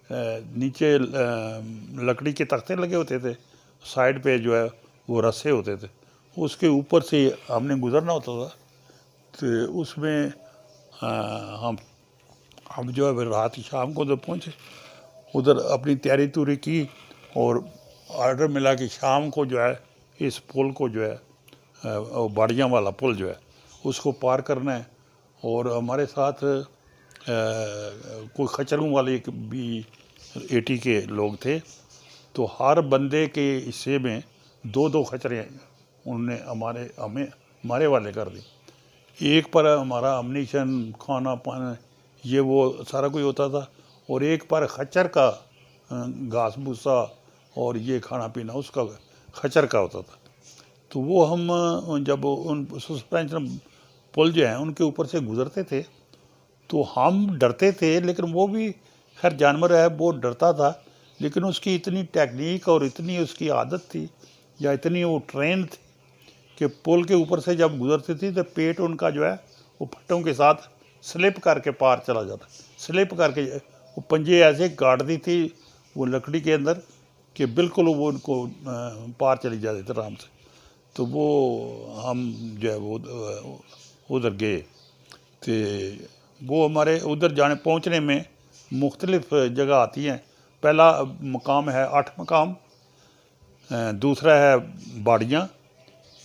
नीचे लकड़ी के तख्ते लगे होते थे, साइड पे जो है वो रस्से होते थे, उसके ऊपर से हमने गुज़रना होता था। तो उसमें हम जो है फिर रात शाम को जब पहुँचे उधर अपनी तैयारी तूरी की और ऑर्डर मिला कि शाम को जो है इस पुल को जो है बाड़ियाँ वाला पुल जो है उसको पार करना है। और हमारे साथ कोई खच्चरों वाले भी 80 के लोग थे, तो हर बंदे के हिस्से में 2-2 खच्चरें उन्होंने हमारे वाले कर दी। एक पर हमारा अम्नीशन, खाना पाना ये वो सारा कुछ होता था, और एक पर खच्चर का घास भूसा और ये खाना पीना उसका खच्चर का होता था। तो वो हम जब उन सस्पेंशन पुल जो हैं उनके ऊपर से गुज़रते थे तो हम डरते थे, लेकिन वो भी खैर जानवर है वो डरता था, लेकिन उसकी इतनी टेक्निक और इतनी उसकी आदत थी या इतनी वो ट्रेन थी कि पुल के ऊपर से जब गुज़रती थी तो पेट उनका जो है वो फट्टों के साथ स्लिप करके पार चला जाता, स्लिप करके वो पंजे ऐसे काटती थी वो लकड़ी के अंदर कि बिल्कुल वो उनको पार चली जाती थी आराम से। तो वो हम जो है वो उधर गए, तो वो हमारे उधर पहुंचने में मुख्तलिफ़ जगह आती हैं। पहला मकाम है 8 मकाम, दूसरा है बाड़ियाँ,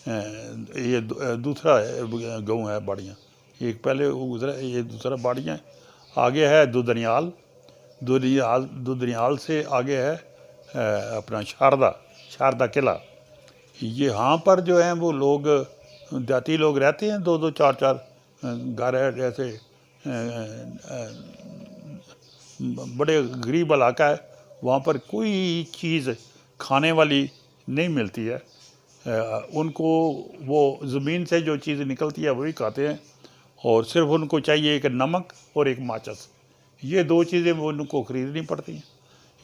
ये दूसरा गाँव है बाड़ियाँ, एक पहले गुजरा ये दूसरा बाड़ियाँ, आगे है दुदनियाल, दुदनियाल से आगे है अपना शारदा किला। यहाँ पर जो हैं वो लोग जाति लोग रहते हैं, 2-2 4-4 घर है, जैसे बड़े गरीब इलाका है, वहाँ पर कोई चीज़ खाने वाली नहीं मिलती है। उनको वो ज़मीन से जो चीज़ निकलती है वही खाते हैं, और सिर्फ उनको चाहिए एक नमक और एक माचिस, ये 2 चीज़ें वो उनको ख़रीदनी पड़ती हैं,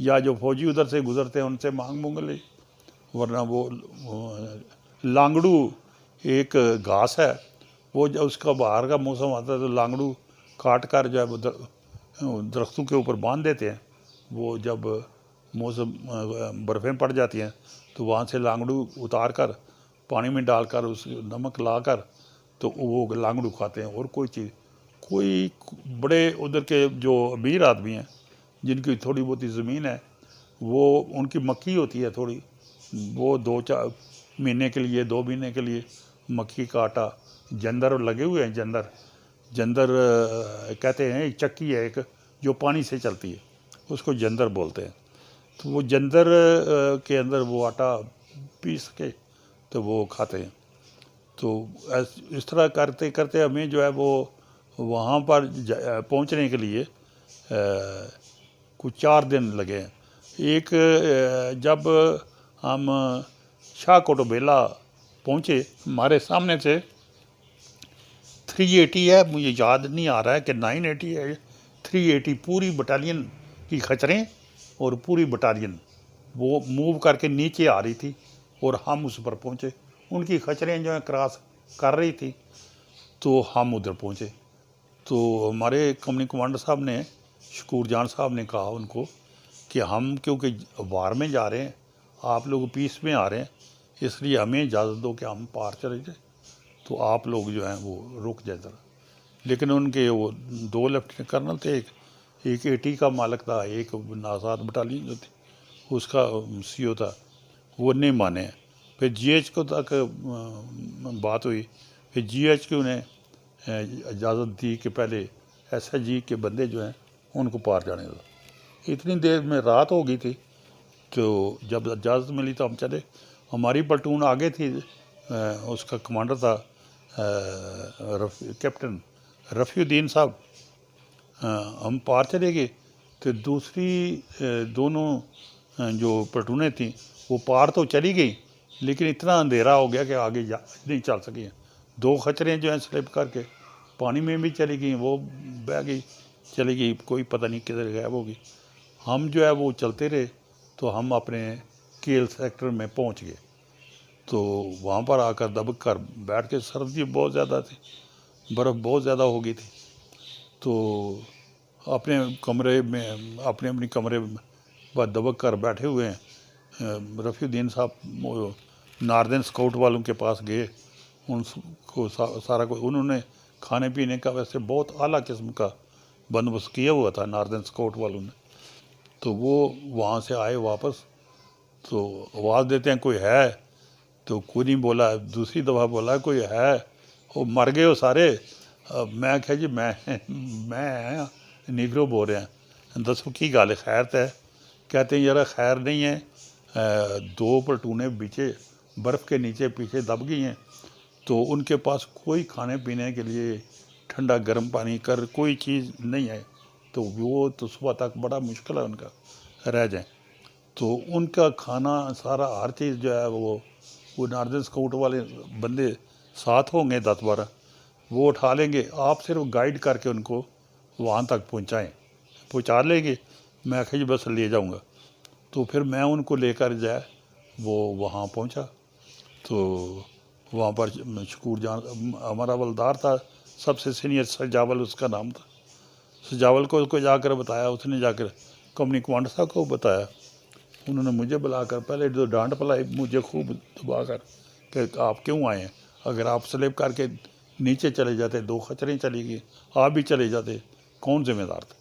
या जो फौजी उधर से गुज़रते हैं उनसे मांग ले, वरना वो लांगड़ू एक घास है वो जब उसका बाहर का मौसम आता है तो लांगड़ू काट कर जो है वो दरख्तों के ऊपर बांध देते हैं। वो जब मौसम बर्फ़ें पड़ जाती हैं तो वहाँ से लांगड़ू उतार कर पानी में डालकर उस नमक लाकर तो वो लांगड़ू खाते हैं। और कोई चीज़, कोई बड़े उधर के जो अमीर आदमी हैं जिनकी थोड़ी बहुत ज़मीन है, वो उनकी मक्की होती है थोड़ी, वो 2-4 महीने के लिए 2 महीने के लिए मक्की का आटा, जंदर लगे हुए हैं। जंदर कहते हैं, एक चक्की है एक जो पानी से चलती है, उसको जंदर बोलते हैं। तो वो जंदर के अंदर वो आटा पीस के तो वो खाते हैं। तो इस तरह करते करते हमें जो है वो वहाँ पर पहुँचने के लिए कुछ 4 दिन लगे हैं। एक जब हम शाहकोट बेला पहुँचे, हमारे सामने से 380 है, मुझे याद नहीं आ रहा है कि 980 है, 380 पूरी बटालियन की खचरें और पूरी बटालियन वो मूव करके नीचे आ रही थी और हम उस पर पहुँचे। उनकी खचरें जो है क्रॉस कर रही थी तो हम उधर पहुँचे। तो हमारे कंपनी कमांडर साहब ने, शकूर जान साहब ने कहा उनको कि हम क्योंकि वार में जा रहे हैं, आप लोग पीस में आ रहे हैं, इसलिए हमें इजाज़त दो कि हम पार चले जाए, तो आप लोग जो हैं वो रुक जाए ज़रा। लेकिन उनके वो 2 लेफ्टिनेंट कर्नल थे, एक 80 का मालिक था, एक नासार बटालियन जो थी उसका CO था, वो नहीं माने। फिर GHQ तक बात हुई, फिर GHQ ने इजाज़त दी कि पहले SHG के बंदे जो हैं उनको पार जाने दो। इतनी देर में रात हो गई थी, तो जब इजाज़त मिली तो हम चले। हमारी प्लाटून आगे थी, उसका कमांडर था कैप्टन रफ़ीउद्दीन साहब। हम पार चले गए तो दूसरी दोनों जो प्लाटूनें थीं वो पार तो चली गई, लेकिन इतना अंधेरा हो गया कि आगे जा नहीं चल सकी। 2 खचरें जो हैं स्लिप करके पानी में भी चली गई, वो बह गई चली गई, कोई पता नहीं किधर गायब हो गई। हम जो है वो चलते रहे तो हम अपने केल सेक्टर में पहुंच गए। तो वहाँ पर आकर दब कर बैठ के, सर्दी बहुत ज़्यादा थी, बर्फ़ बहुत ज़्यादा हो गई थी। तो अपने कमरे में अपने कमरे में दबक कर बैठे हुए हैं। रफ़ीउद्दीन साहब नार्दन स्काउट वालों के पास गए, उनको सारा कुछ उन्होंने खाने पीने का वैसे बहुत आला किस्म का बंदोबस्त किया हुआ था नार्दन स्काउट वालों ने। तो वो वहाँ से आए वापस, तो आवाज़ देते हैं कोई है, तो कोई नहीं बोला। दूसरी दफ़ा बोला कोई है, वो मर गए हो सारे। मैं क्या जी मैं निगरो बोल रहे हैं, दसो की गल है, खैर तो है? कहते हैं यार खैर नहीं है, 2 प्लाटूनें पीछे बर्फ़ के नीचे पीछे दब गई हैं, तो उनके पास कोई खाने पीने के लिए ठंडा गर्म पानी कर कोई चीज़ नहीं है, तो वो तो सुबह तक बड़ा मुश्किल है उनका रह जाए। तो उनका खाना सारा हर चीज़ जो है वो नार्दन स्काउट वाले बंदे साथ होंगे 10-12, वो उठा लेंगे। आप सिर्फ गाइड करके उनको वहाँ तक पहुँचा लेंगे। मैं कहा जी बस ले जाऊँगा। तो फिर मैं उनको लेकर जाए वो वहाँ पहुँचा। तो वहाँ पर शकूर जान हमारा हवलदार था, सबसे सीनियर, सजावल उसका नाम था। सजावल को उसको जाकर बताया, उसने जाकर कंपनी कमांडर साहब को बताया। उन्होंने मुझे बुलाकर पहले तो डांट पलाई मुझे खूब दबा कर कि आप क्यों आए हैं, अगर आप स्लिप करके नीचे चले जाते, 2 खचरें चली गई, आप भी चले जाते, कौन जिम्मेदार था?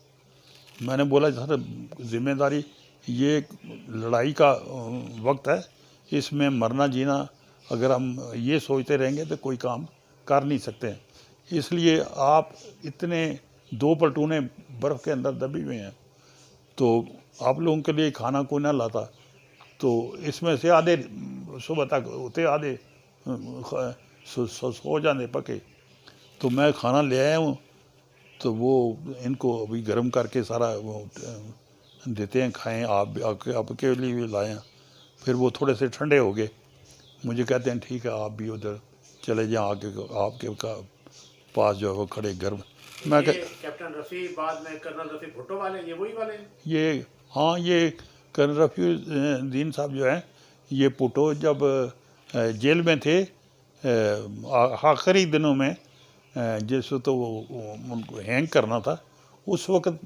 मैंने बोला सर जिम्मेदारी, ये लड़ाई का वक्त है, इसमें मरना जीना अगर हम ये सोचते रहेंगे तो कोई काम कर नहीं सकते। इसलिए आप इतने 2 प्लाटूनें बर्फ़ के अंदर दबी हुए हैं, तो आप लोगों के लिए खाना कोई ना लाता, तो इसमें से आधे सुबह तक होते, आधे सो जाते पके। तो मैं खाना ले आया हूँ, तो वो इनको अभी गर्म करके सारा वो देते हैं, खाएं, आपके लिए भी लाए हैं। फिर वो थोड़े से ठंडे हो गए, मुझे कहते हैं ठीक है आप भी उधर चले जाएं, आके आपके पास जो है वो खड़े गर्म। मैं कैप्टन रफ़ी बाद में कर्नल रफ़ी भुट्टो वाले, ये वही वाले हैं? ये हाँ, ये कर्नल रफ़ीउद्दीन साहब जो हैं, ये भुट्टो जब जेल में थे आखिरी दिनों में जिस वक्त वो उनको हैंग करना था, उस वक्त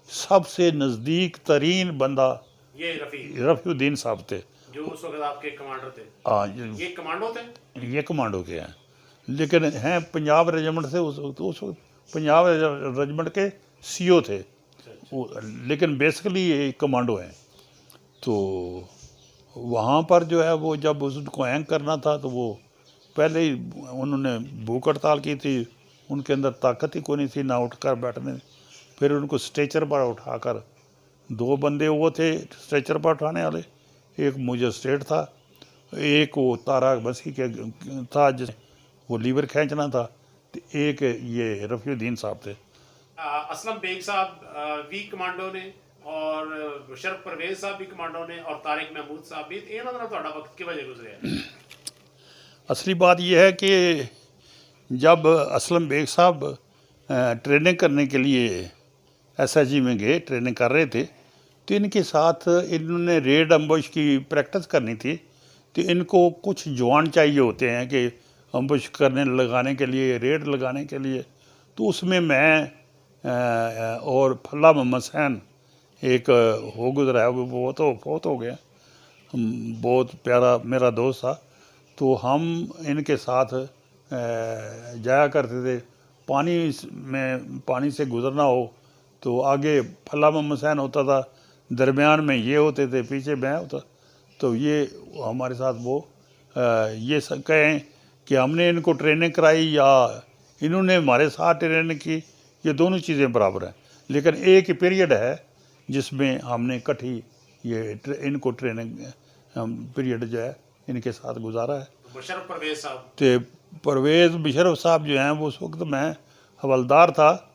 सबसे नज़दीक तरीन बंदा ये रफ़ी रफ़ीउद्दीन साहब थे। जो उस वक्त आपके कमांडर थे, हाँ, ये कमांडो थे। ये कमांडो के हैं, लेकिन हैं पंजाब रेजिमेंट से। उस वक्त पंजाब रेजिमेंट के सीओ थे वो, लेकिन बेसिकली ये कमांडो हैं। तो वहाँ पर जो है वो जब उसको हैंग करना था तो वो पहले ही उन्होंने भूख हड़ताल की थी, उनके अंदर ताकत ही कोई नहीं थी ना उठकर बैठने। फिर उनको स्ट्रेचर पर उठाकर, 2 बंदे वो थे स्ट्रेचर पर उठाने वाले, एक मजिस्ट्रेट था, एक वो तारा बसी के था जिस वो लीवर खींचना था, तो एक ये रफ़ीउद्दीन साहब थे। असलम बेग साहब भी कमांडो ने और मुशर्रफ परवेज साहब भी कमांडो ने और तारिक महमूद साहब भी। इन्होंने ना थोड़ा वक्त की वजह गुजरे। असली बात यह है कि जब असलम बेग साहब ट्रेनिंग करने के लिए SHG में गए, ट्रेनिंग कर रहे थे, तो इनके साथ इन्होंने रेड अम्बुश की प्रैक्टिस करनी थी। तो इनको कुछ जवान चाहिए होते हैं कि अम्बुश करने लगाने के लिए, रेड लगाने के लिए। तो उसमें मैं और फल्ला मोहम्मद सैन एक हो गुजरा है, वो तो बहुत हो गया, बहुत प्यारा मेरा दोस्त था। तो हम इनके साथ जाया करते थे। पानी से गुज़रना हो तो आगे फल्ला मोहम्मद सैन होता था, दरमियान में ये होते थे, पीछे मैं होता। तो ये हमारे साथ वो ये कहें कि हमने इनको ट्रेनिंग कराई या इन्होंने हमारे साथ ट्रेनिंग की, ये दोनों चीज़ें बराबर हैं। लेकिन एक ही पीरियड है जिसमें हमने इकट्ठी इनको ट्रेनिंग पीरियड जो है इनके साथ गुजारा है। मुशर्रफ परवेज साहब, तो परवेज़ मुशर्रफ साहब जो हैं वो उस वक्त मैं हवलदार था,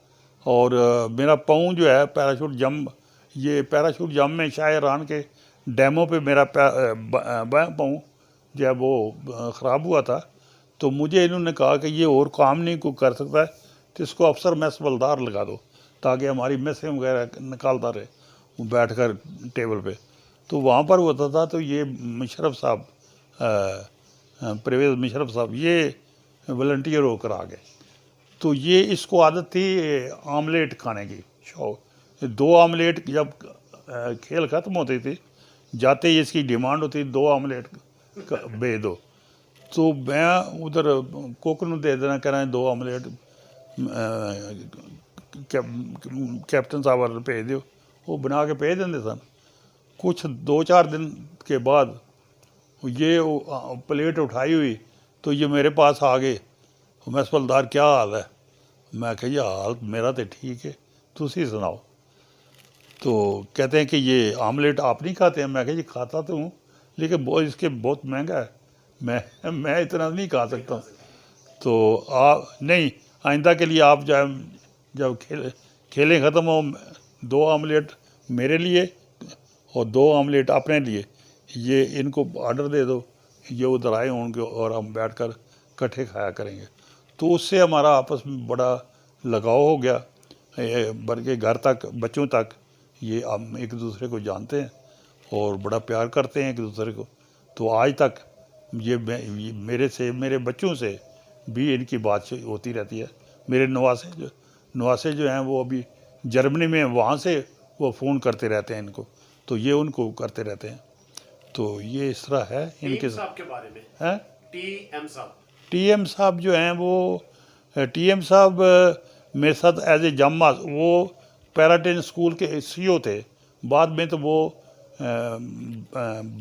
और मेरा पाँव जो है पैराशूट जंप में शाह ईरान के डैमों पे मेरा बायां पाँव जो है वो ख़राब हुआ था। तो मुझे इन्होंने कहा कि ये और काम नहीं कोई कर सकता है, तो इसको अफसर मैस हवलदार लगा दो ताकि हमारी मैसें वगैरह निकालता रहे वो बैठ कर टेबल पे। तो वहाँ पर होता था। तो ये मुशर्रफ साहब, परवेज़ मुशर्रफ साहब, ये वॉलंटियर होकर आ गए। तो ये इसको आदत थी आमलेट खाने की, शौक। 2 आमलेट जब खेल ख़त्म होती थी, जाते ही इसकी डिमांड होती 2 आमलेट भेज दो। तो मैं उधर कुक नूं दे देना, कहना 2 आमलेट कैप्टन साहब वाले भेज दो, वो बना के भेज देंगे सन। कुछ 2-4 दिन के बाद ये प्लेट उठाई हुई तो ये मेरे पास आ गए, मैं हवलदार क्या हाल है? मैं कहा हाल मेरा तो ठीक है, तुसी सुनाओ। तो कहते हैं कि ये आमलेट आप नहीं खाते हैं? मैं कहा जी खाता तो हूँ, लेकिन इसके बहुत महंगा है, मैं इतना नहीं खा सकता। तो आप नहीं, आइंदा के लिए आप जब खेलें ख़त्म हो, 2 आमलेट मेरे लिए और 2 आमलेट अपने लिए, ये इनको ऑर्डर दे दो, ये उधर आए होंगे और हम बैठकर इकट्ठे खाया करेंगे। तो उससे हमारा आपस में बड़ा लगाव हो गया, बल्कि घर तक, बच्चों तक ये हम एक दूसरे को जानते हैं और बड़ा प्यार करते हैं एक दूसरे को। तो आज तक ये मेरे बच्चों से भी इनकी बात होती रहती है। मेरे नवासे जो हैं वो अभी जर्मनी में, वहाँ से वो फ़ोन करते रहते हैं इनको, तो ये उनको करते रहते हैं। तो ये इस तरह है इनके साहब के बारे में हैं। TM साहब जो हैं वो, TM साहब मेरे साथ एज ए जम्मा, वो पैराटेन स्कूल के CO थे। बाद में तो वो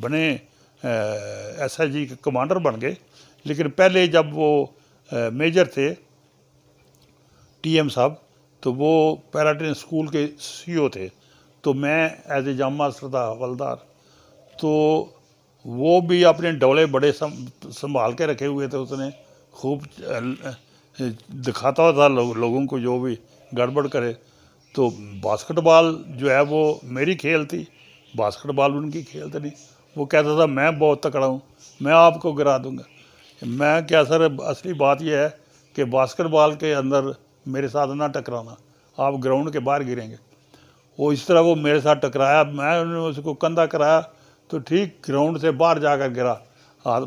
बने SHG के कमांडर बन गए, लेकिन पहले जब वो मेजर थे TM साहब, तो वो पैराटेन स्कूल के CO थे। तो मैं एज ए जम मास्टर था, हवलदार। तो वो भी अपने डोले बड़े संभाल के रखे हुए थे, उसने खूब दिखाता था लोगों को जो भी गड़बड़ करे। तो बास्केटबॉल जो है वो मेरी खेल थी, बास्केटबॉल उनकी खेल थी नहीं। वो कहता था मैं बहुत तकड़ा हूँ, मैं आपको गिरा दूँगा। मैं क्या सर, असली बात यह है कि बास्केटबॉल के अंदर मेरे साथ ना टकराना, आप ग्राउंड के बाहर गिरेंगे। वो इस तरह वो मेरे साथ टकराया, मैंने उसको कंधा कराया तो ठीक ग्राउंड से बाहर जाकर गिरा। हाथ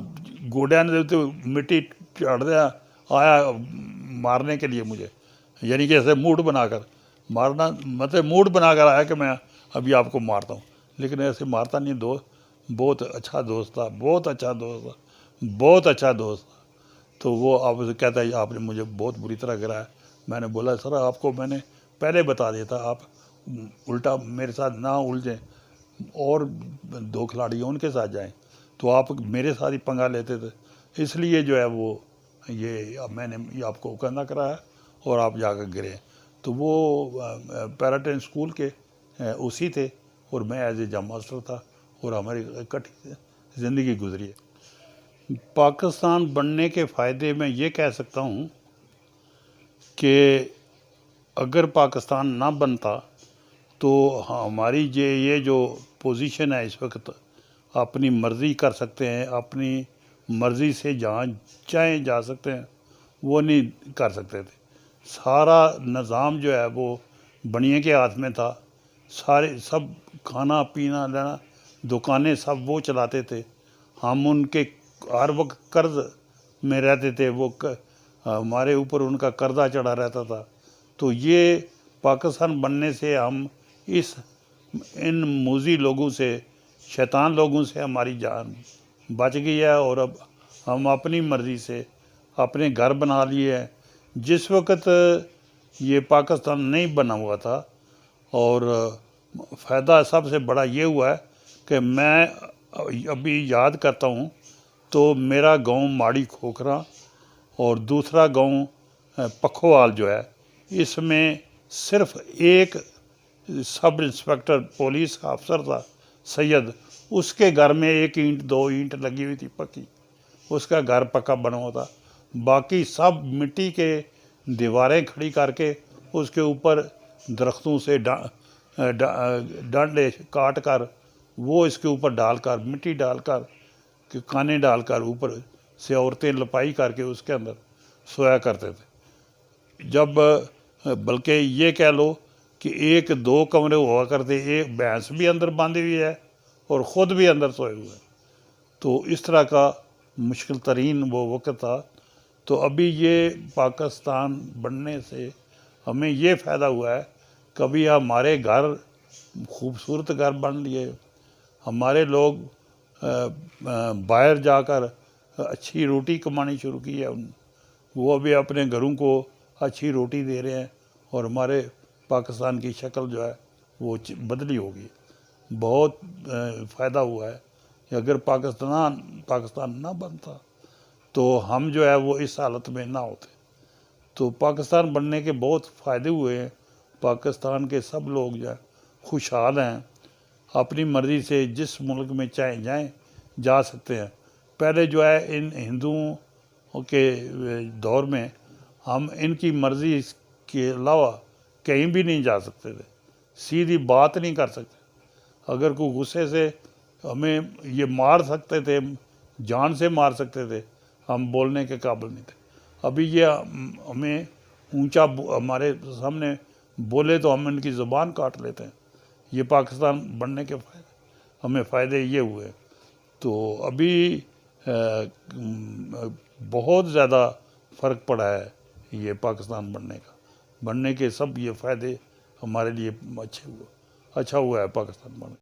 गोड्या ने तो मिट्टी चढ़ दिया, आया मारने के लिए मुझे, यानी कि ऐसे मूड बनाकर मारना, मतलब मूड बनाकर आया कि मैं अभी आपको मारता हूँ, लेकिन ऐसे मारता नहीं। दोस्त बहुत अच्छा दोस्त था, बहुत अच्छा दोस्त था, बहुत अच्छा दोस्त था। तो वो आप कहता है आपने मुझे बहुत बुरी तरह गिराया। मैंने बोला सर आपको मैंने पहले बता दिया था, आप उल्टा मेरे साथ ना उलझें और 2 खिलाड़ी उनके साथ जाएं, तो आप मेरे साथ ही पंगा लेते थे। इसलिए जो है वो ये अब मैंने ये आपको कहना कराया और आप जाकर गिरे। तो वो पैराटेन स्कूल के उसी थे और मैं एज ए जम मास्टर था और हमारी इकट्ठी ज़िंदगी गुजरी है। पाकिस्तान बनने के फ़ायदे मैं ये कह सकता हूँ कि अगर पाकिस्तान ना बनता तो हमारी ये जो पोजीशन है इस वक्त, अपनी मर्ज़ी कर सकते हैं, अपनी मर्ज़ी से जहाँ चाहें जा सकते हैं, वो नहीं कर सकते थे। सारा निज़ाम जो है वो बनिए के हाथ में था। सारे सब खाना पीना लेना दुकानें सब वो चलाते थे। हम उनके हर वक्त कर्ज में रहते थे, वो हमारे ऊपर उनका कर्जा चढ़ा रहता था। तो ये पाकिस्तान बनने से हम इन मूजी लोगों से, शैतान लोगों से हमारी जान बच गई है और अब हम अपनी मर्ज़ी से अपने घर बना लिए हैं। जिस वक्त ये पाकिस्तान नहीं बना हुआ था, और फ़ायदा सबसे बड़ा ये हुआ है कि मैं अभी याद करता हूँ तो मेरा गांव माड़ी खोखरा और दूसरा गांव पखोवाल जो है, इसमें सिर्फ एक सब इंस्पेक्टर पुलिस का अफसर था सैयद, उसके घर में 1 ईंट 2 ईंट लगी हुई थी पक्की, उसका घर पक्का बना हुआ था। बाकी सब मिट्टी के दीवारें खड़ी करके उसके ऊपर दरख्तों से डंडे काट कर वो इसके ऊपर डालकर मिट्टी डालकर काने डालकर ऊपर से औरतें लपाई करके उसके अंदर सोया करते थे। जब बल्कि ये कह लो कि 1-2 कमरे हुआ करते, एक भैंस भी अंदर बांधी हुई है और ख़ुद भी अंदर सोए हुए हैं। तो इस तरह का मुश्किल तरीन वो वक्त था। तो अभी ये पाकिस्तान बनने से हमें ये फ़ायदा हुआ है, कभी हमारे घर खूबसूरत घर बन लिए, हमारे लोग बाहर जाकर अच्छी रोटी कमानी शुरू की है, वो अभी अपने घरों को अच्छी रोटी दे रहे हैं और हमारे पाकिस्तान की शक्ल जो है वो बदली होगी। बहुत फ़ायदा हुआ है। अगर पाकिस्तान ना बनता तो हम जो है वो इस हालत में ना होते। तो पाकिस्तान बनने के बहुत फ़ायदे हुए हैं। पाकिस्तान के सब लोग जो है खुशहाल हैं, अपनी मर्ज़ी से जिस मुल्क में चाहे जाएं जा सकते हैं। पहले जो है इन हिंदुओं के दौर में हम इनकी मर्ज़ी के अलावा कहीं भी नहीं जा सकते थे, सीधी बात नहीं कर सकते। अगर कोई गुस्से से हमें ये मार सकते थे, जान से मार सकते थे, हम बोलने के काबिल नहीं थे। अभी ये हमें ऊंचा हमारे सामने बोले तो हम इनकी ज़ुबान काट लेते हैं। ये पाकिस्तान बनने के हमें फ़ायदे ये हुए। तो अभी बहुत ज़्यादा फ़र्क पड़ा है ये पाकिस्तान बनने के सब ये फ़ायदे हमारे लिए अच्छा हुआ है पाकिस्तान बनने।